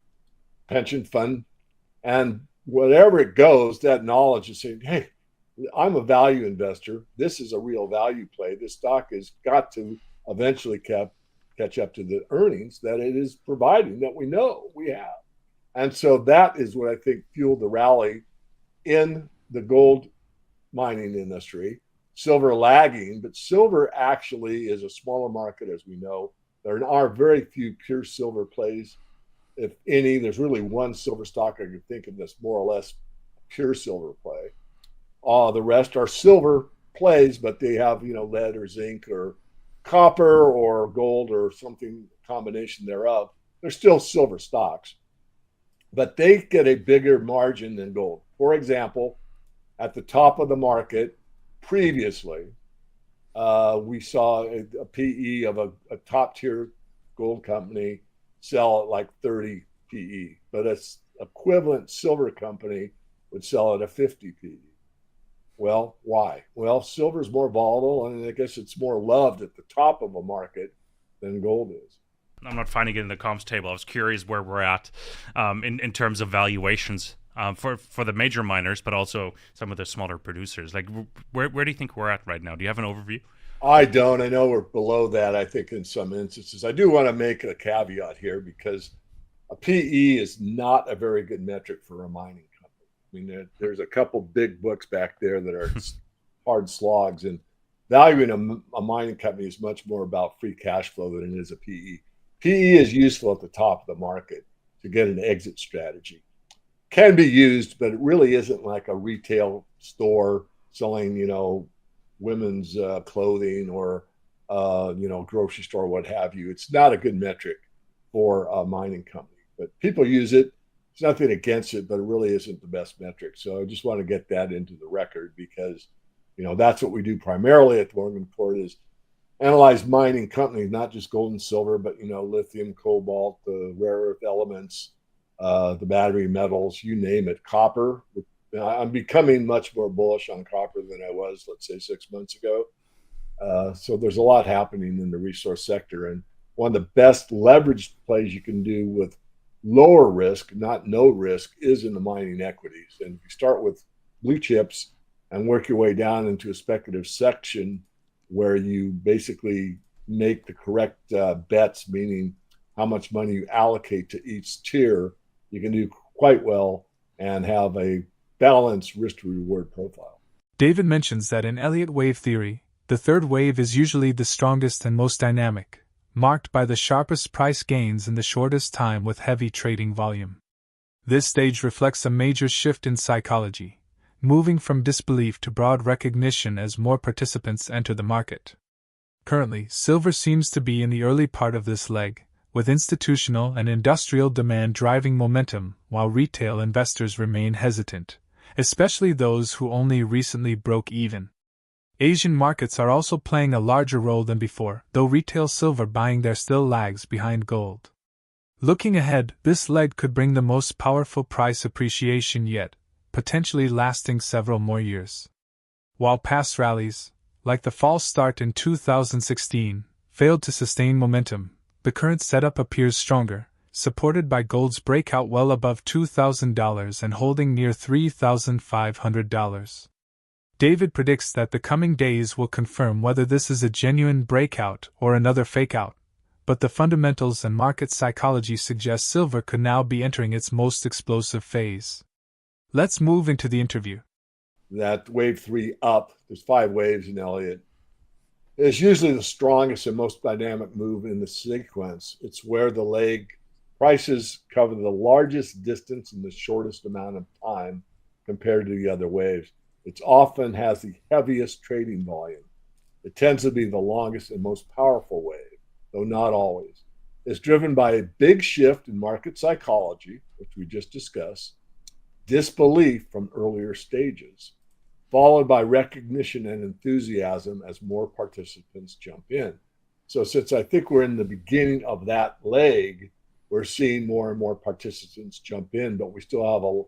pension fund. And wherever it goes, that knowledge is saying, hey, I'm a value investor. This is a real value play. This stock has got to eventually catch up to the earnings that it is providing, that we know we have. And so that is what I think fueled the rally in the gold mining industry. Silver lagging, but silver actually is a smaller market, as we know. There are very few pure silver plays, if any. There's really one silver stock I can think of that's more or less pure silver play. The rest are silver plays, but they have, lead or zinc or copper or gold or something, combination thereof. They're still silver stocks, but they get a bigger margin than gold. For example, at the top of the market previously, we saw a PE of a top tier gold company sell at like 30 PE, but an equivalent silver company would sell at a 50 PE. Well, why? Well, silver is more volatile, and I guess it's more loved at the top of a market than gold is. I'm not finding it in the comps table. I was curious where we're at in terms of valuations for the major miners, but also some of the smaller producers. Like, where do you think we're at right now? Do you have an overview? I don't. I know we're below that, I think, in some instances. I do want to make a caveat here because a PE is not a very good metric for a mining company. I mean, there's a couple big books back there that are hard slogs, and valuing a mining company is much more about free cash flow than it is a PE. PE is useful at the top of the market to get an exit strategy. Can be used, but it really isn't like a retail store selling, women's clothing or, grocery store, what have you. It's not a good metric for a mining company, but people use it. There's nothing against it, but it really isn't the best metric. So I just want to get that into the record because, that's what we do primarily at the Morgan Report is analyze mining companies, not just gold and silver, but, lithium, cobalt, the rare earth elements, the battery metals, you name it, copper. I'm becoming much more bullish on copper than I was, let's say, 6 months ago. So there's a lot happening in the resource sector. And one of the best leveraged plays you can do with lower risk, not no risk, is in the mining equities. And if you start with blue chips and work your way down into a speculative section where you basically make the correct bets, meaning how much money you allocate to each tier, you can do quite well and have a balanced risk to reward profile. David mentions that in Elliott wave theory, the third wave is usually the strongest and most dynamic, marked by the sharpest price gains in the shortest time with heavy trading volume. This stage reflects a major shift in psychology, moving from disbelief to broad recognition as more participants enter the market. Currently, silver seems to be in the early part of this leg, with institutional and industrial demand driving momentum while retail investors remain hesitant, especially those who only recently broke even. Asian markets are also playing a larger role than before, though retail silver buying there still lags behind gold. Looking ahead, this leg could bring the most powerful price appreciation yet, potentially lasting several more years. While past rallies, like the false start in 2016, failed to sustain momentum, the current setup appears stronger, supported by gold's breakout well above $2,000 and holding near $3,500. David predicts that the coming days will confirm whether this is a genuine breakout or another fake-out, but the fundamentals and market psychology suggest silver could now be entering its most explosive phase. Let's move into the interview. That wave 3 up, there's 5 waves in Elliott, is usually the strongest and most dynamic move in the sequence. It's where the leg prices cover the largest distance in the shortest amount of time compared to the other waves. It often has the heaviest trading volume. It tends to be the longest and most powerful wave, though not always. It's driven by a big shift in market psychology, which we just discussed, disbelief from earlier stages, followed by recognition and enthusiasm as more participants jump in. So since I think we're in the beginning of that leg, we're seeing more and more participants jump in, but we still have a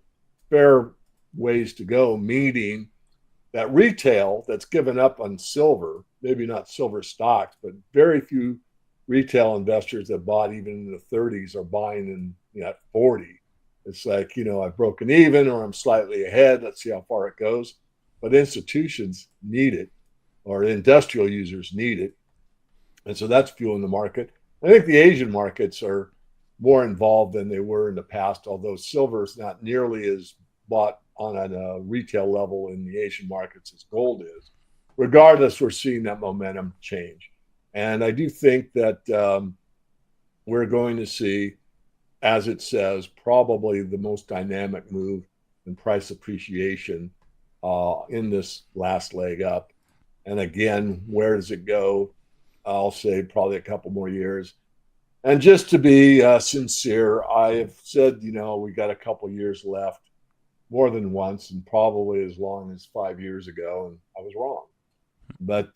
fair ways to go, meaning that retail that's given up on silver, maybe not silver stocks, but very few retail investors that bought even in the 30s are buying in at 40. It's like, I've broken even or I'm slightly ahead. Let's see how far it goes. But institutions need it, or industrial users need it. And so that's fueling the market. I think the Asian markets are more involved than they were in the past, although silver is not nearly as bought on a retail level in the Asian markets as gold is. Regardless, we're seeing that momentum change. And I do think that we're going to see, as it says, probably the most dynamic move in price appreciation in this last leg up. And again, where does it go? I'll say probably a couple more years. And just to be sincere, I have said, we got a couple years left, more than once, and probably as long as 5 years ago, and I was wrong. But,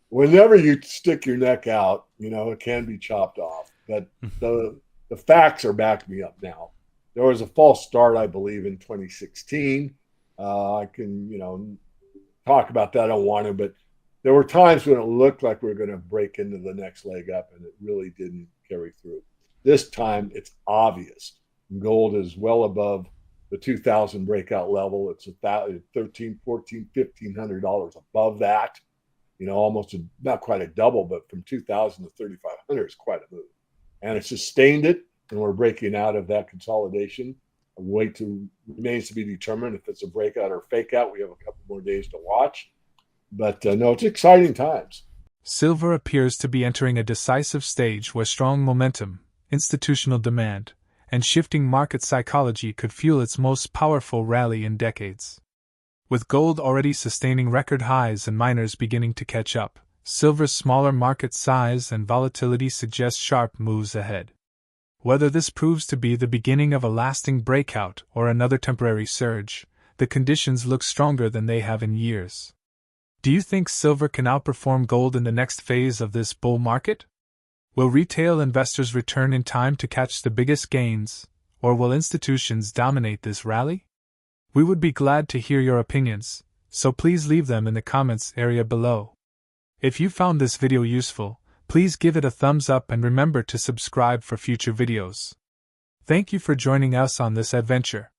whenever you stick your neck out, it can be chopped off. But the facts are backing me up now. There was a false start, I believe, in 2016. I can, talk about that. I don't want to, but there were times when it looked like we were going to break into the next leg up, and it really didn't carry through. This time, it's obvious. Gold is well above the 2000 breakout level. It's $1,300, $1,400, $1,500 above that. Almost not quite a double, but from 2000 to 3,500 is quite a move. And it sustained it, and we're breaking out of that consolidation. Remains to be determined if it's a breakout or fake out. We have a couple more days to watch. But no, it's exciting times. Silver appears to be entering a decisive stage where strong momentum, institutional demand, and shifting market psychology could fuel its most powerful rally in decades. With gold already sustaining record highs and miners beginning to catch up, silver's smaller market size and volatility suggest sharp moves ahead. Whether this proves to be the beginning of a lasting breakout or another temporary surge, the conditions look stronger than they have in years. Do you think silver can outperform gold in the next phase of this bull market? Will retail investors return in time to catch the biggest gains, or will institutions dominate this rally? We would be glad to hear your opinions, so please leave them in the comments area below. If you found this video useful, please give it a thumbs up and remember to subscribe for future videos. Thank you for joining us on this adventure.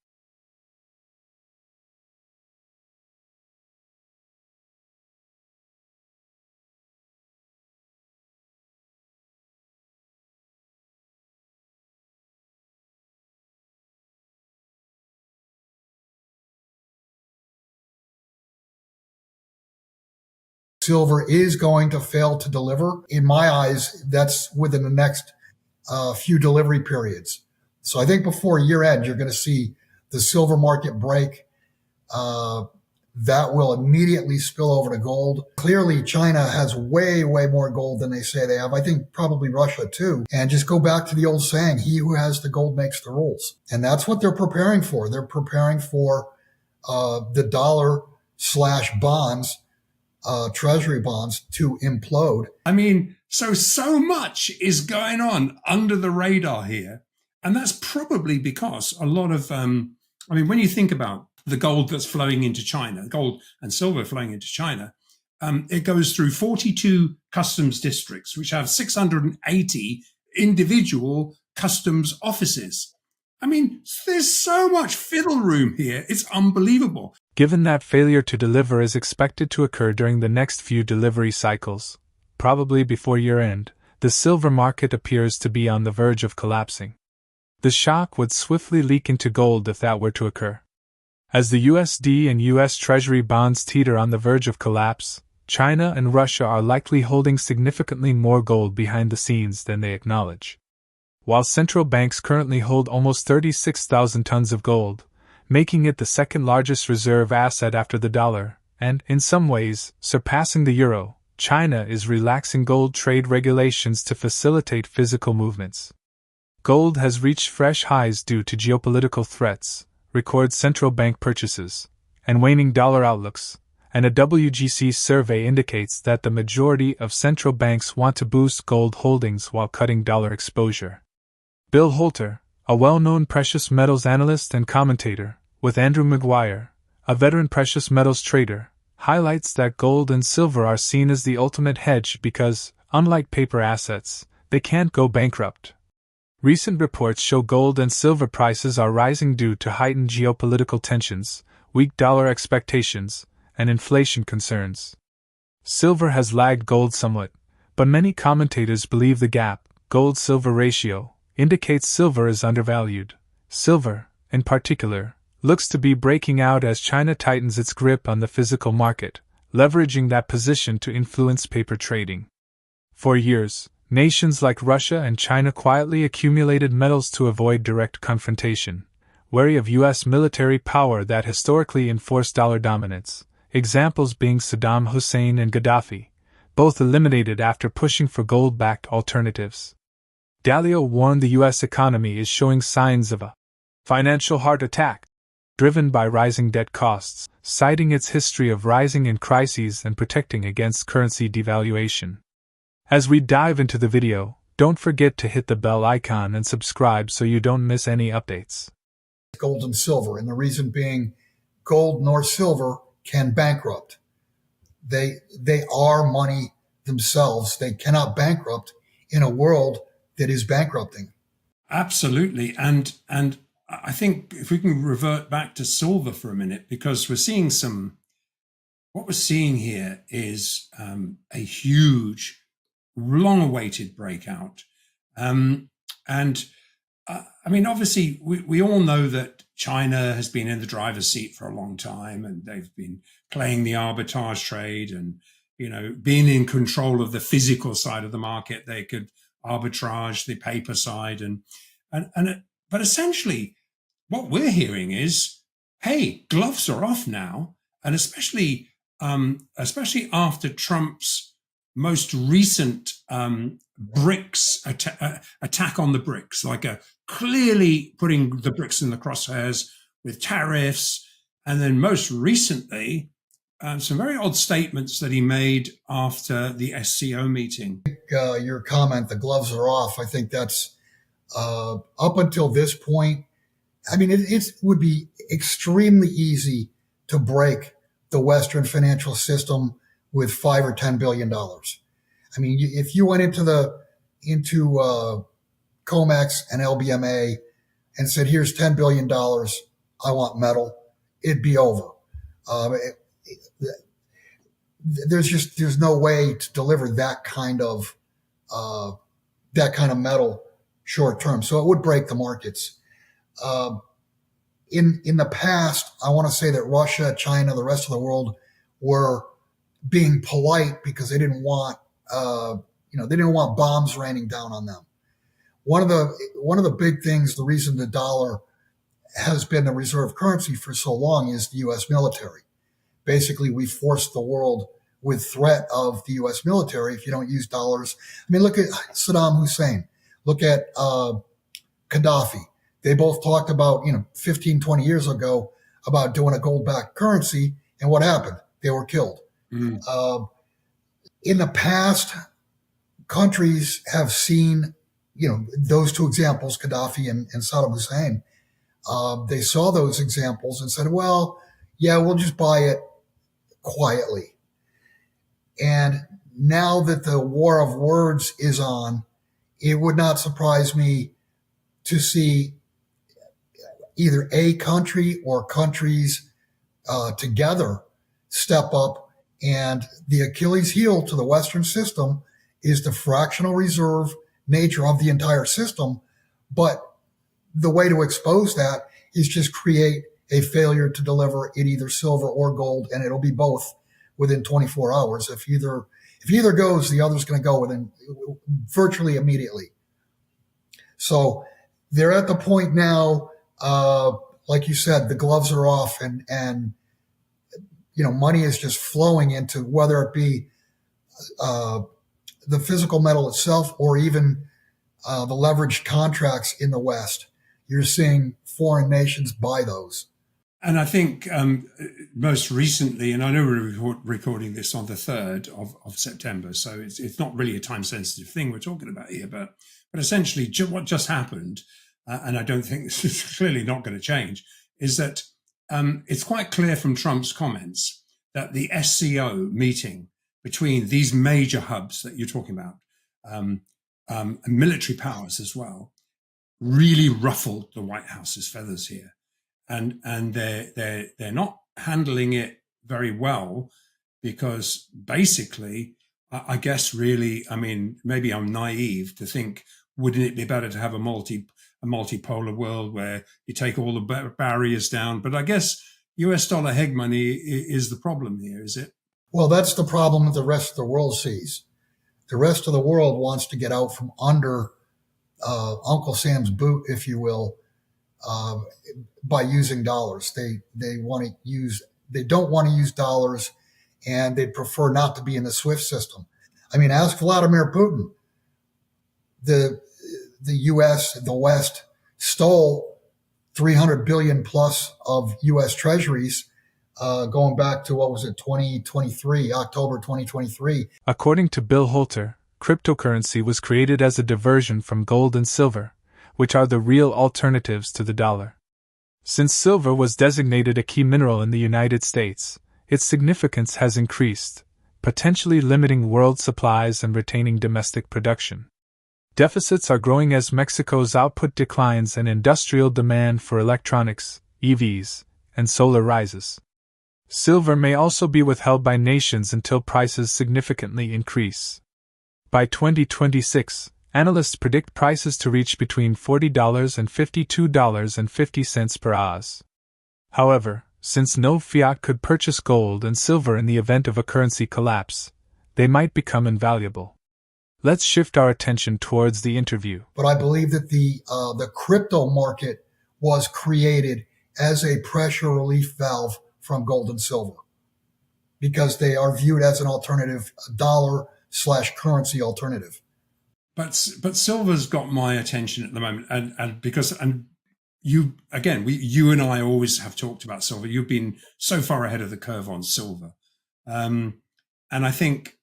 Silver is going to fail to deliver. In my eyes, that's within the next few delivery periods. So I think before year end, you're going to see the silver market break. That will immediately spill over to gold. Clearly, China has way, way more gold than they say they have. I think probably Russia too. And just go back to the old saying, he who has the gold makes the rules. And that's what they're preparing for. They're preparing for the dollar/bonds, treasury bonds to implode. I mean, so much is going on under the radar here. And that's probably because a lot of, when you think about the gold that's flowing into China, gold and silver flowing into China, it goes through 42 customs districts, which have 680 individual customs offices. I mean, there's so much fiddle room here. It's unbelievable. Given that failure to deliver is expected to occur during the next few delivery cycles, probably before year-end, the silver market appears to be on the verge of collapsing. The shock would swiftly leak into gold if that were to occur. As the USD and US Treasury bonds teeter on the verge of collapse, China and Russia are likely holding significantly more gold behind the scenes than they acknowledge. While central banks currently hold almost 36,000 tons of gold, making it the second largest reserve asset after the dollar, and, in some ways, surpassing the euro, China is relaxing gold trade regulations to facilitate physical movements. Gold has reached fresh highs due to geopolitical threats, record central bank purchases, and waning dollar outlooks, and a WGC survey indicates that the majority of central banks want to boost gold holdings while cutting dollar exposure. Bill Holter, a well-known precious metals analyst and commentator, with Andrew Maguire, a veteran precious metals trader, highlights that gold and silver are seen as the ultimate hedge because, unlike paper assets, they can't go bankrupt. Recent reports show gold and silver prices are rising due to heightened geopolitical tensions, weak dollar expectations, and inflation concerns. Silver has lagged gold somewhat, but many commentators believe the gap, gold-silver ratio, indicates silver is undervalued. Silver, in particular, looks to be breaking out as China tightens its grip on the physical market, leveraging that position to influence paper trading. For years, nations like Russia and China quietly accumulated metals to avoid direct confrontation, wary of U.S. military power that historically enforced dollar dominance, examples being Saddam Hussein and Gaddafi, both eliminated after pushing for gold-backed alternatives. Dalio warned the U.S. economy is showing signs of a financial heart attack, driven by rising debt costs, citing its history of rising in crises and protecting against currency devaluation. As we dive into the video, don't forget to hit the bell icon and subscribe so you don't miss any updates. Gold and silver, and the reason being gold nor silver can bankrupt. They are money themselves. They cannot bankrupt in a world that is bankrupting. Absolutely. And I think if we can revert back to silver for a minute, because what we're seeing here is a huge, long-awaited breakout. And I mean, obviously, we all know that China has been in the driver's seat for a long time, and they've been playing the arbitrage trade and, being in control of the physical side of the market. They could arbitrage the paper side. But essentially, what we're hearing is, hey, gloves are off now. And especially after Trump's most recent BRICS attack on the BRICS, like clearly putting the BRICS in the crosshairs with tariffs, and then most recently some very odd statements that he made after the SCO meeting. Your comment, the gloves are off. I think that's up until this point. I mean, it would be extremely easy to break the Western financial system with $5 or $10 billion. I mean, if you went into COMEX and LBMA and said, "Here's $10 billion, I want metal," it'd be over. There's no way to deliver that kind of metal short term. So it would break the markets. In the past, I want to say that Russia, China, the rest of the world were being polite because they didn't want bombs raining down on them. One of the big things, the reason the dollar has been the reserve currency for so long is the U.S. military. Basically, we forced the world with threat of the U.S. military. If you don't use dollars, I mean, look at Saddam Hussein. Look at Gaddafi. They both talked about, 15, 20 years ago about doing a gold-backed currency. And what happened? They were killed. In the past, countries have seen, those two examples, Gaddafi and Saddam Hussein. They saw those examples and said, well, yeah, we'll just buy it quietly. And now that the war of words is on, it would not surprise me to see either a country or countries together step up. And the Achilles heel to the Western system is the fractional reserve nature of the entire system. But the way to expose that is just create a failure to deliver in either silver or gold, and it'll be both within 24 hours. If either goes, the other's going to go within virtually immediately. So they're at the point now, like you said, the gloves are off, and money is just flowing into, whether it be the physical metal itself or even the leveraged contracts in the West. You're seeing foreign nations buy those. And I think most recently, and I know we're recording this on the 3rd of September, so it's not really a time-sensitive thing we're talking about here, but essentially what just happened, and I don't think this is clearly not going to change, is that it's quite clear from Trump's comments that the SCO meeting between these major hubs that you're talking about, and military powers as well, really ruffled the White House's feathers here. And they're not handling it very well, because basically, I guess really, I mean, maybe I'm naive to think, wouldn't it be better to have a multipolar world where you take all the barriers down? But I guess US dollar hegemony is the problem here, is it? Well, that's the problem that the rest of the world sees. The rest of the world wants to get out from under Uncle Sam's boot, if you will, by using dollars. They don't want to use dollars, and they'd prefer not to be in the SWIFT system. I mean, ask Vladimir Putin. The U.S., the West, stole 300 billion plus of U.S. treasuries going back to, 2023, October 2023. According to Bill Holter, cryptocurrency was created as a diversion from gold and silver, which are the real alternatives to the dollar. Since silver was designated a key mineral in the United States, its significance has increased, potentially limiting world supplies and retaining domestic production. Deficits are growing as Mexico's output declines and industrial demand for electronics, EVs, and solar rises. Silver may also be withheld by nations until prices significantly increase. By 2026, analysts predict prices to reach between $40 and $52.50 per oz. However, since no fiat could purchase gold and silver in the event of a currency collapse, they might become invaluable. Let's shift our attention towards the interview. But I believe that the crypto market was created as a pressure relief valve from gold and silver because they are viewed as an alternative, a dollar/currency alternative. But silver's got my attention at the moment, and because you again, you and I always have talked about silver. You've been so far ahead of the curve on silver, and I think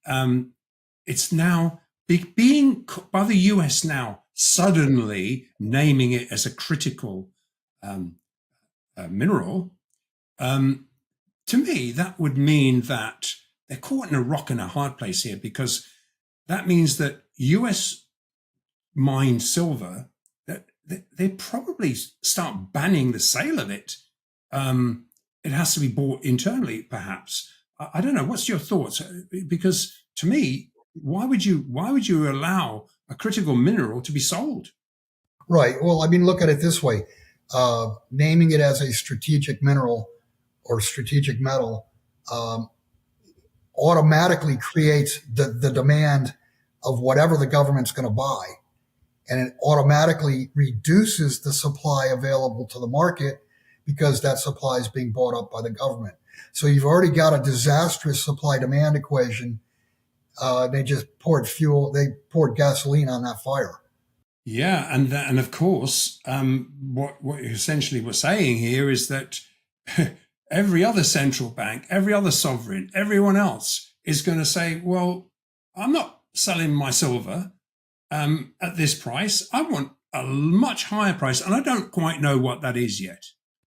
it's now being by the US now suddenly naming it as a critical mineral. To me, that would mean that they're caught in a rock and a hard place here, because that means that US mined silver, that they probably start banning the sale of it. It has to be bought internally, perhaps. I don't know. What's your thoughts? Because to me, why would you allow a critical mineral to be sold? Right. Well, I mean, look at it this way. Naming it as a strategic mineral or strategic metal automatically creates the demand of whatever the government's going to buy. And it automatically reduces the supply available to the market because that supply is being bought up by the government. So you've already got a disastrous supply-demand equation. They just poured gasoline on that fire. Yeah, and of course, what you essentially were saying here is that every other central bank, every other sovereign, everyone else is going to say, well, I'm not selling my silver at this price. I want a much higher price, and I don't quite know what that is yet.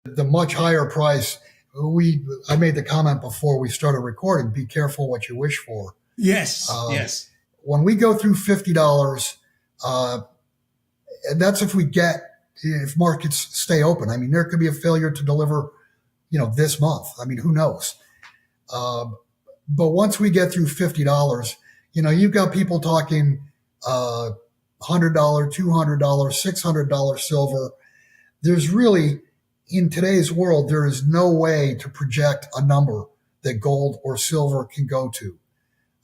The much higher price, I made the comment before we started recording, be careful what you wish for. Yes, yes. When we go through $50, and that's if markets stay open. I mean, there could be a failure to deliver, this month. I mean, who knows? But once we get through $50, you've got people talking $100, $200, $600 silver. There's really, in today's world, there is no way to project a number that gold or silver can go to.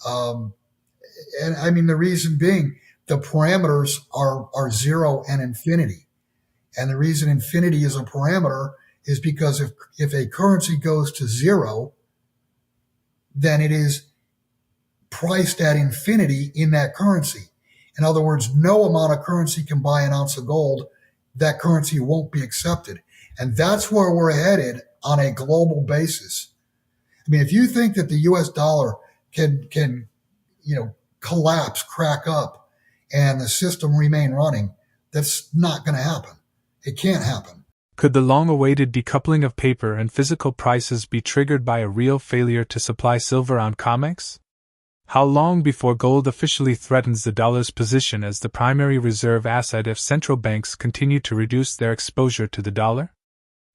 And I mean, the reason being, the parameters are zero and infinity. And the reason infinity is a parameter is because if a currency goes to zero, then it is priced at infinity in that currency. In other words, no amount of currency can buy an ounce of gold. That currency won't be accepted. And that's where we're headed on a global basis. I mean, if you think that the US dollar can collapse, crack up, and the system remain running, that's not going to happen. It can't happen. Could the long-awaited decoupling of paper and physical prices be triggered by a real failure to supply silver on COMEX? How long before gold officially threatens the dollar's position as the primary reserve asset if central banks continue to reduce their exposure to the dollar?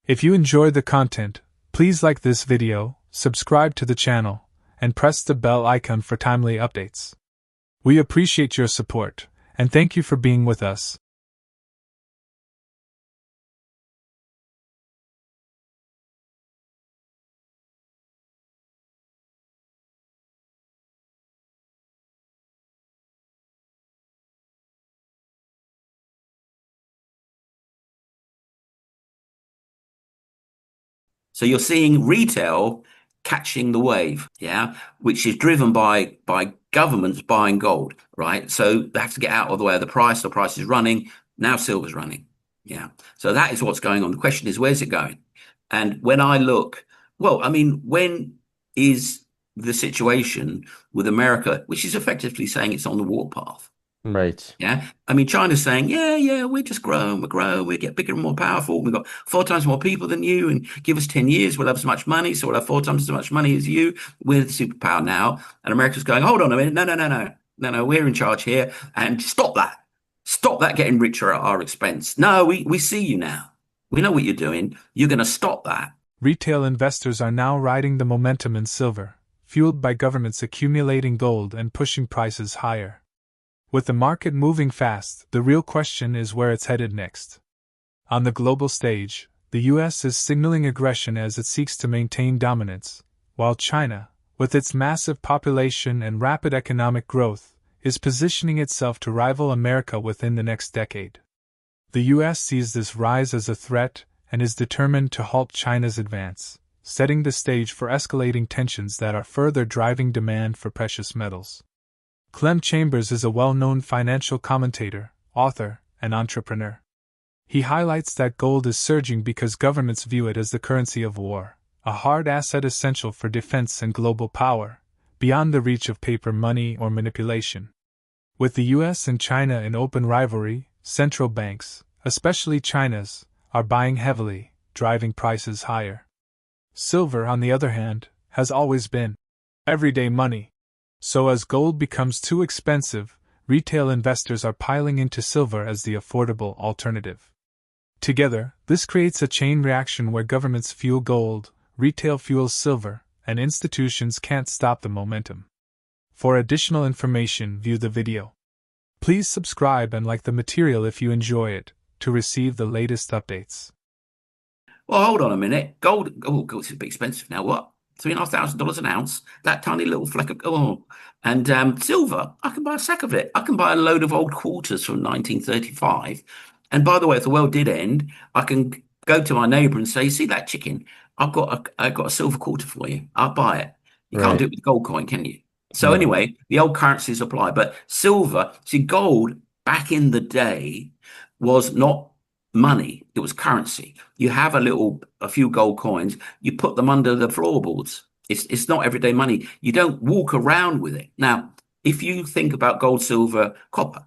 If you enjoyed the content, please like this video, subscribe to the channel, and press the bell icon for timely updates. We appreciate your support, and thank you for being with us. So you're seeing retail catching the wave, which is driven by governments buying gold, right? So they have to get out of the way of the price. The price is running. Now silver's running. So that is what's going on. The question is, where's it going? And when I look, when is the situation with America, which is effectively saying it's on the warpath? Right. Yeah. I mean, China's saying, we're just growing, we get bigger and more powerful. We've got 4 times more people than you, and give us 10 years, we'll have as much money. So we'll have 4 times as much money as you. We're the superpower now. And America's going, hold on a minute. No, we're in charge here, and stop that. Stop that getting richer at our expense. No, we see you now. We know what you're doing. You're going to stop that. Retail investors are now riding the momentum in silver, fueled by governments accumulating gold and pushing prices higher. With the market moving fast, the real question is where it's headed next. On the global stage, the US is signaling aggression as it seeks to maintain dominance, while China, with its massive population and rapid economic growth, is positioning itself to rival America within the next decade. The US sees this rise as a threat and is determined to halt China's advance, setting the stage for escalating tensions that are further driving demand for precious metals. Clem Chambers is a well-known financial commentator, author, and entrepreneur. He highlights that gold is surging because governments view it as the currency of war, a hard asset essential for defense and global power, beyond the reach of paper money or manipulation. With the US and China in open rivalry, central banks, especially China's, are buying heavily, driving prices higher. Silver, on the other hand, has always been everyday money. So as gold becomes too expensive, retail investors are piling into silver as the affordable alternative. Together, this creates a chain reaction where governments fuel gold, retail fuels silver, and institutions can't stop the momentum. For additional information, view the video. Please subscribe and like the material if you enjoy it, to receive the latest updates. Well, hold on a minute. Gold is a bit expensive now. What? $3,500 an ounce? That tiny little fleck of gold. And silver, I can buy a sack of it. I can buy a load of old quarters from 1935. And by the way, if the world did end, I can go to my neighbor and say, see that chicken? I've got a silver quarter for you. I'll buy it. You can't do it with gold coin, can you? So anyway, the old currencies apply. But silver, see, gold back in the day was not money. It was currency. You have a few gold coins. You put them under the floorboards. It's not everyday money. You don't walk around with it. Now, if you think about gold, silver, copper,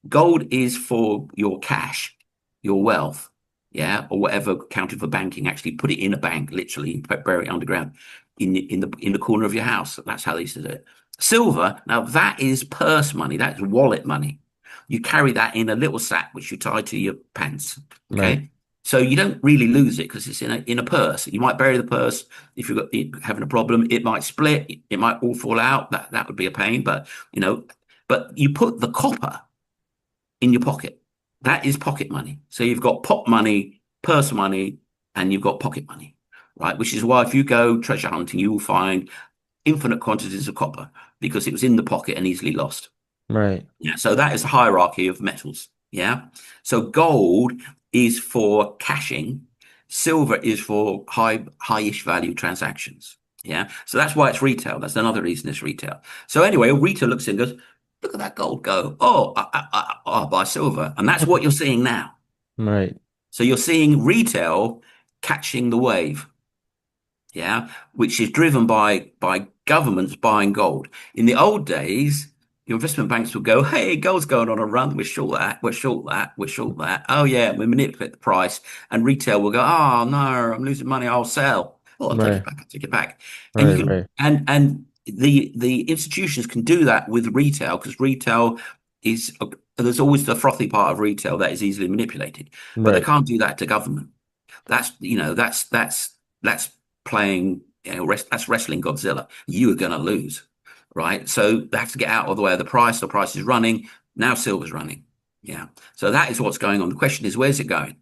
gold is for your cash, your wealth, or whatever counted for banking. Actually, put it in a bank, literally, bury it underground in the corner of your house. That's how they used to do it. Silver, now that is purse money. That's wallet money. You carry that in a little sack which you tie to your pants. Okay, right. So you don't really lose it because it's in a purse. You might bury the purse if you're having a problem. It might split. It might all fall out. That would be a pain. But you put the copper in your pocket. That is pocket money. So you've got pot money, purse money, and you've got pocket money, right? Which is why if you go treasure hunting, you will find infinite quantities of copper because it was in the pocket and easily lost. Right. Yeah. So that is a hierarchy of metals. Yeah. So gold is for cashing. Silver is for high-ish value transactions. Yeah. So that's why it's retail. That's another reason it's retail. So anyway, a retail looks in and goes, look at that gold go. Oh, I'll buy silver. And that's what you're seeing now. Right. So you're seeing retail catching the wave. Yeah. Which is driven by governments buying gold. In the old days, your investment banks would go, hey, gold's going on a run. We're short that. We're short that. We're short that. Oh, yeah. We manipulate the price. And retail will go, oh, no, I'm losing money. I'll sell. Oh, I'll take it back. I'll take it back. And you can, and the institutions can do that with retail because retail is, there's always the frothy part of retail that is easily manipulated. But they can't do that to government. That's playing, that's wrestling Godzilla. You are going to lose. Right. So they have to get out of the way of the price. The price is running. Now silver's running. Yeah. So that is what's going on. The question is, where's it going?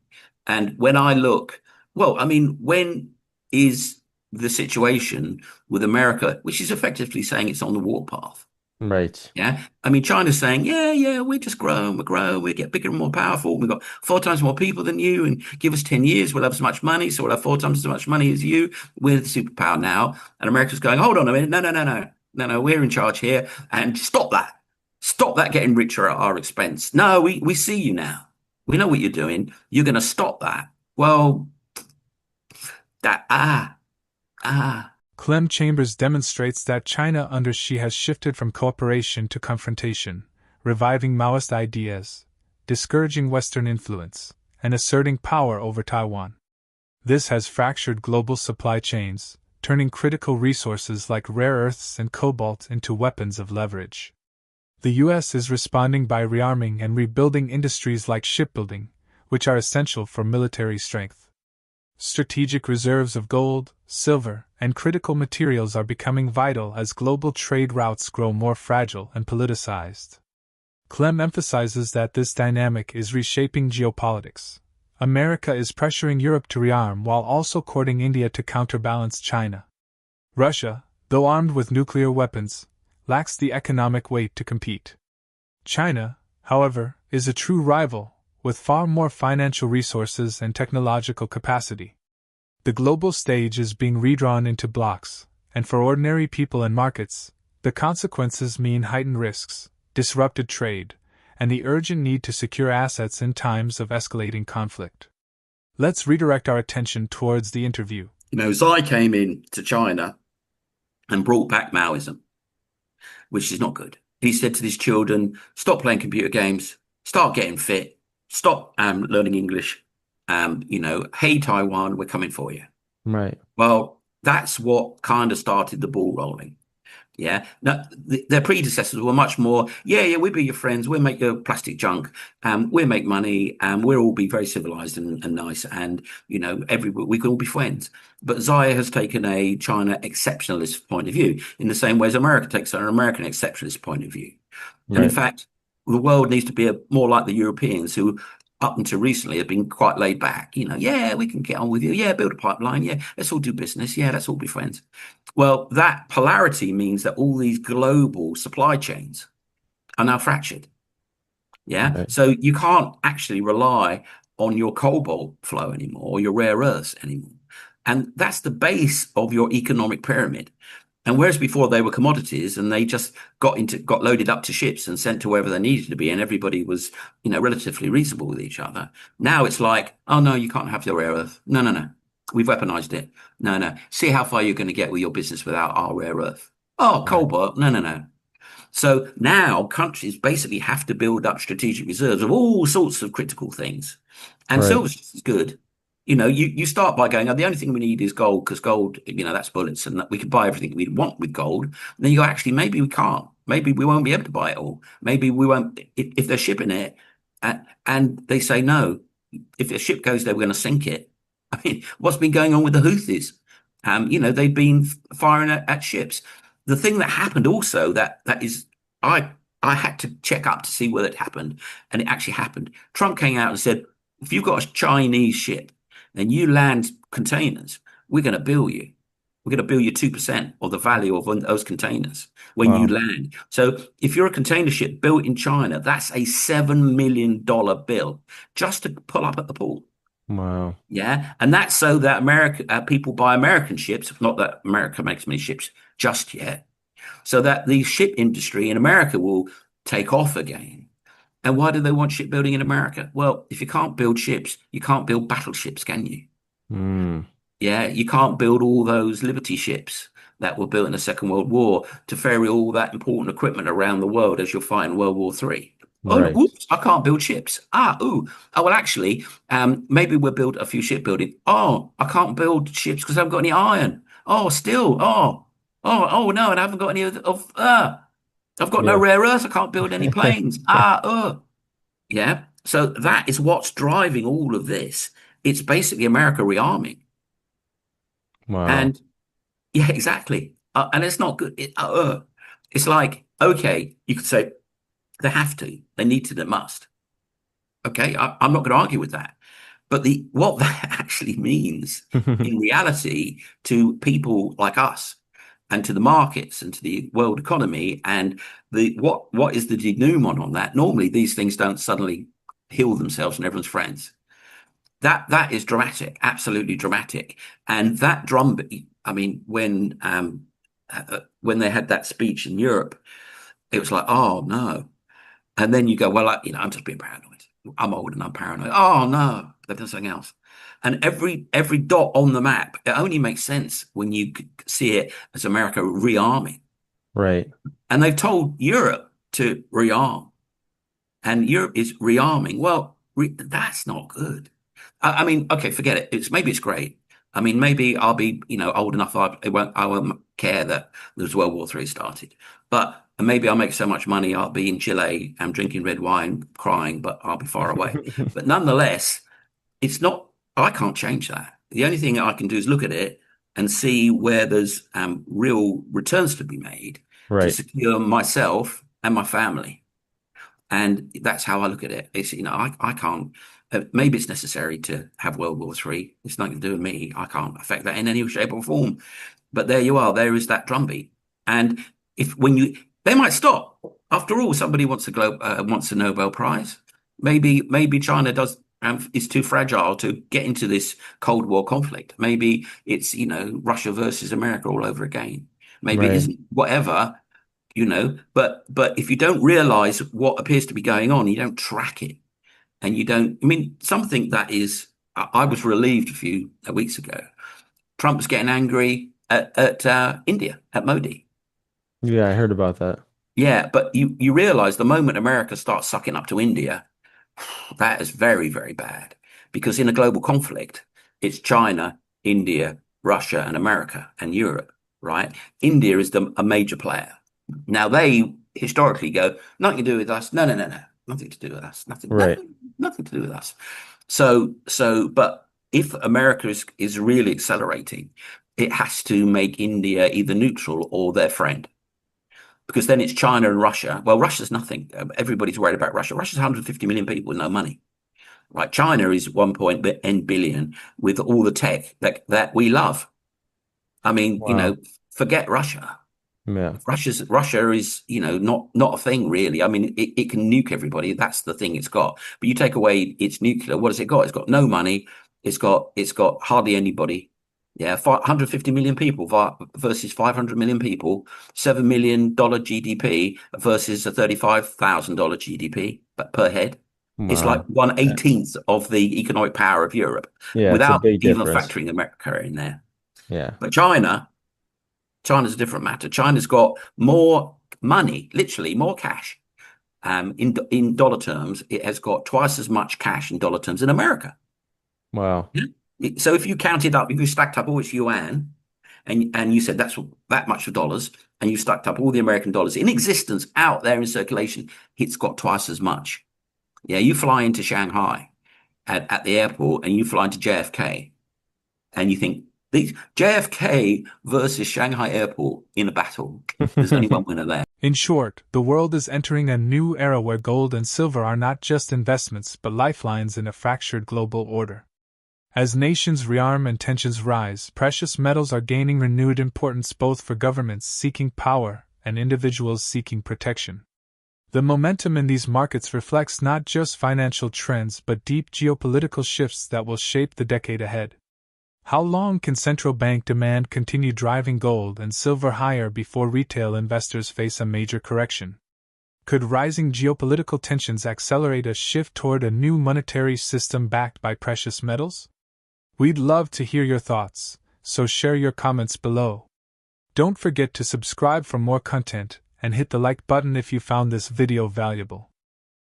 And when I look, when is the situation with America, which is effectively saying it's on the warpath? Right. Yeah. China's saying, we're just growing. We're growing. We get bigger and more powerful. We've got 4 times more people than you. And give us 10 years. We'll have as much money. So we'll have 4 times as much money as you. We're the superpower now. And America's going, hold on a minute. No, we're in charge here. And stop that. Stop that getting richer at our expense. No, we see you now. We know what you're doing. You're going to stop that. Well, Clem Chambers demonstrates that China under Xi has shifted from cooperation to confrontation, reviving Maoist ideas, discouraging Western influence, and asserting power over Taiwan. This has fractured global supply chains, turning critical resources like rare earths and cobalt into weapons of leverage. The US is responding by rearming and rebuilding industries like shipbuilding, which are essential for military strength. Strategic reserves of gold, silver, and critical materials are becoming vital as global trade routes grow more fragile and politicized. Clem emphasizes that this dynamic is reshaping geopolitics. America is pressuring Europe to rearm while also courting India to counterbalance China. Russia, though armed with nuclear weapons, lacks the economic weight to compete. China, however, is a true rival, with far more financial resources and technological capacity. The global stage is being redrawn into blocks, and for ordinary people and markets, the consequences mean heightened risks, disrupted trade, and the urgent need to secure assets in times of escalating conflict. Let's redirect our attention towards the interview. Xi came in to China and brought back Maoism, which is not good. He said to these children, stop playing computer games, start getting fit, stop learning English. Hey, Taiwan, we're coming for you. Right. Well, that's what kind of started the ball rolling. Yeah. Now, their predecessors were much more, we'll be your friends. We'll make your plastic junk. We'll make money. And we'll all be very civilized and nice. And, we can all be friends. But Xi has taken a China exceptionalist point of view in the same way as America takes an American exceptionalist point of view. Right. And in fact, the world needs to be more like the Europeans who up until recently have been quite laid back. We can get on with you. Yeah, build a pipeline. Yeah, let's all do business. Yeah, let's all be friends. Well, that polarity means that all these global supply chains are now fractured. Yeah. Right. So you can't actually rely on your cobalt flow anymore or your rare earths anymore. And that's the base of your economic pyramid. And whereas before they were commodities and they just got loaded up to ships and sent to wherever they needed to be, and everybody was, relatively reasonable with each other. Now it's like, oh no, you can't have your rare earth. No. We've weaponized it. No. See how far you're going to get with your business without our rare earth. Oh, cobalt. No. So now countries basically have to build up strategic reserves of all sorts of critical things. And silver is good. You start by going, the only thing we need is gold, because gold, that's bullets, and we can buy everything we want with gold. And then you go, actually, maybe we can't. Maybe we won't be able to buy it all. Maybe we won't, if they're shipping it, and they say, no, if a ship goes there, we're going to sink it. I mean, what's been going on with the Houthis? They've been firing at ships. The thing that happened also, that is, I had to check up to see whether it happened, and it actually happened. Trump came out and said, if you've got a Chinese ship, then you land containers, we're going to bill you. We're going to bill you 2% of the value of those containers when you land. So if you're a container ship built in China, that's a $7 million bill just to pull up at the port. Wow. Yeah. And that's so that people buy American ships, not that America makes many ships just yet, so that the ship industry in America will take off again. And why do they want shipbuilding in America? Well, if you can't build ships, you can't build battleships, can you? Yeah, you can't build all those Liberty ships that were built in the Second World War to ferry all that important equipment around the world as you're fighting World War III. Right. Oh, oops, I can't build ships. Oh, well, actually, maybe we'll build a few shipbuilding. Oh, I can't build ships because I haven't got any iron. Oh, still. Oh, no, and I haven't got any I've got no rare earths. I can't build any planes. Yeah. So that is what's driving all of this. It's basically America rearming. Wow. And yeah, exactly. And it's not good. It's like, okay, you could say they have to, they need to, they must. Okay. I'm not going to argue with that. But what that actually means in reality to people like us, and to the markets and to the world economy, and what is the denouement on that? Normally, these things don't suddenly heal themselves and everyone's friends. That is dramatic, absolutely dramatic. And that drumbeat, I mean, when they had that speech in Europe, it was like, oh no. And then you go, well, I'm just being paranoid. I'm old and I'm paranoid. Oh no, they've done something else. And every dot on the map, it only makes sense when you see it as America rearming. Right. And they've told Europe to rearm. And Europe is rearming. Well, that's not good. I mean, okay, forget it. Maybe it's great. I mean, maybe I'll be, old enough I won't care that there was World War III started. But And maybe I'll make so much money, I'll be in Chile and drinking red wine, crying, but I'll be far away. But nonetheless, it's not, I can't change that. The only thing I can do is look at it and see where there's real returns to be made to Right. secure myself and my family. And that's how I look at it. It's, I can't, maybe it's necessary to have World War III. It's nothing to do with me. I can't affect that in any shape or form. But there you are. There is that drumbeat. And they might stop. After all, somebody wants a Nobel Prize. Maybe China is too fragile to get into this Cold War conflict. Maybe it's Russia versus America all over again. Maybe it isn't. Whatever. But if you don't realize what appears to be going on, you don't track it, and you don't. I mean, something that is. I was relieved a few weeks ago. Trump was getting angry at India, at Modi. Yeah, I heard about that. Yeah, but you realize the moment America starts sucking up to India, that is very, very bad. Because in a global conflict, it's China, India, Russia, and America, and Europe, right? India is a major player. Now, they historically go, nothing to do with us. No. Nothing to do with us. Nothing to do with us. So, but if America is really accelerating, it has to make India either neutral or their friend. Because then it's China and Russia. Well, Russia's nothing. Everybody's worried about Russia. Russia's 150 million people with no money. Right? China is 1 billion with all the tech that we love. I mean, Wow. forget Russia. Yeah. Russia is, not a thing really. I mean, it can nuke everybody. That's the thing it's got. But you take away its nuclear, what has it got? It's got no money. It's got hardly anybody. Yeah, 150 million people versus 500 million people, $7 million GDP versus a $35,000 GDP per head. It's like Wow. 1/18 of the economic power of Europe, Yeah, it's a without big even difference. factoring America in there. Yeah. But China's a different matter. China's got more money, literally more cash. In dollar terms, it has got twice as much cash in dollar terms in America. Wow. So if you counted up, if you stacked up all its yuan, and you said that's that much of dollars, and you stacked up all the American dollars in existence out there in circulation, it's got twice as much. Yeah, you fly into Shanghai at the airport, and you fly into JFK, and you think JFK versus Shanghai airport in a battle. There's only one winner there. In short, the world is entering a new era where gold and silver are not just investments but lifelines in a fractured global order. As nations rearm and tensions rise, precious metals are gaining renewed importance both for governments seeking power and individuals seeking protection. The momentum in these markets reflects not just financial trends but deep geopolitical shifts that will shape the decade ahead. How long can central bank demand continue driving gold and silver higher before retail investors face a major correction? Could rising geopolitical tensions accelerate a shift toward a new monetary system backed by precious metals? We'd love to hear your thoughts, so share your comments below. Don't forget to subscribe for more content and hit the like button if you found this video valuable.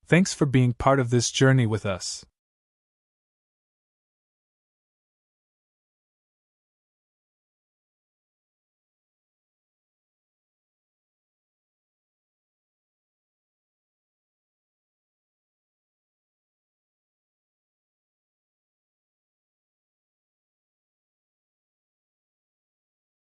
Thanks for being part of this journey with us.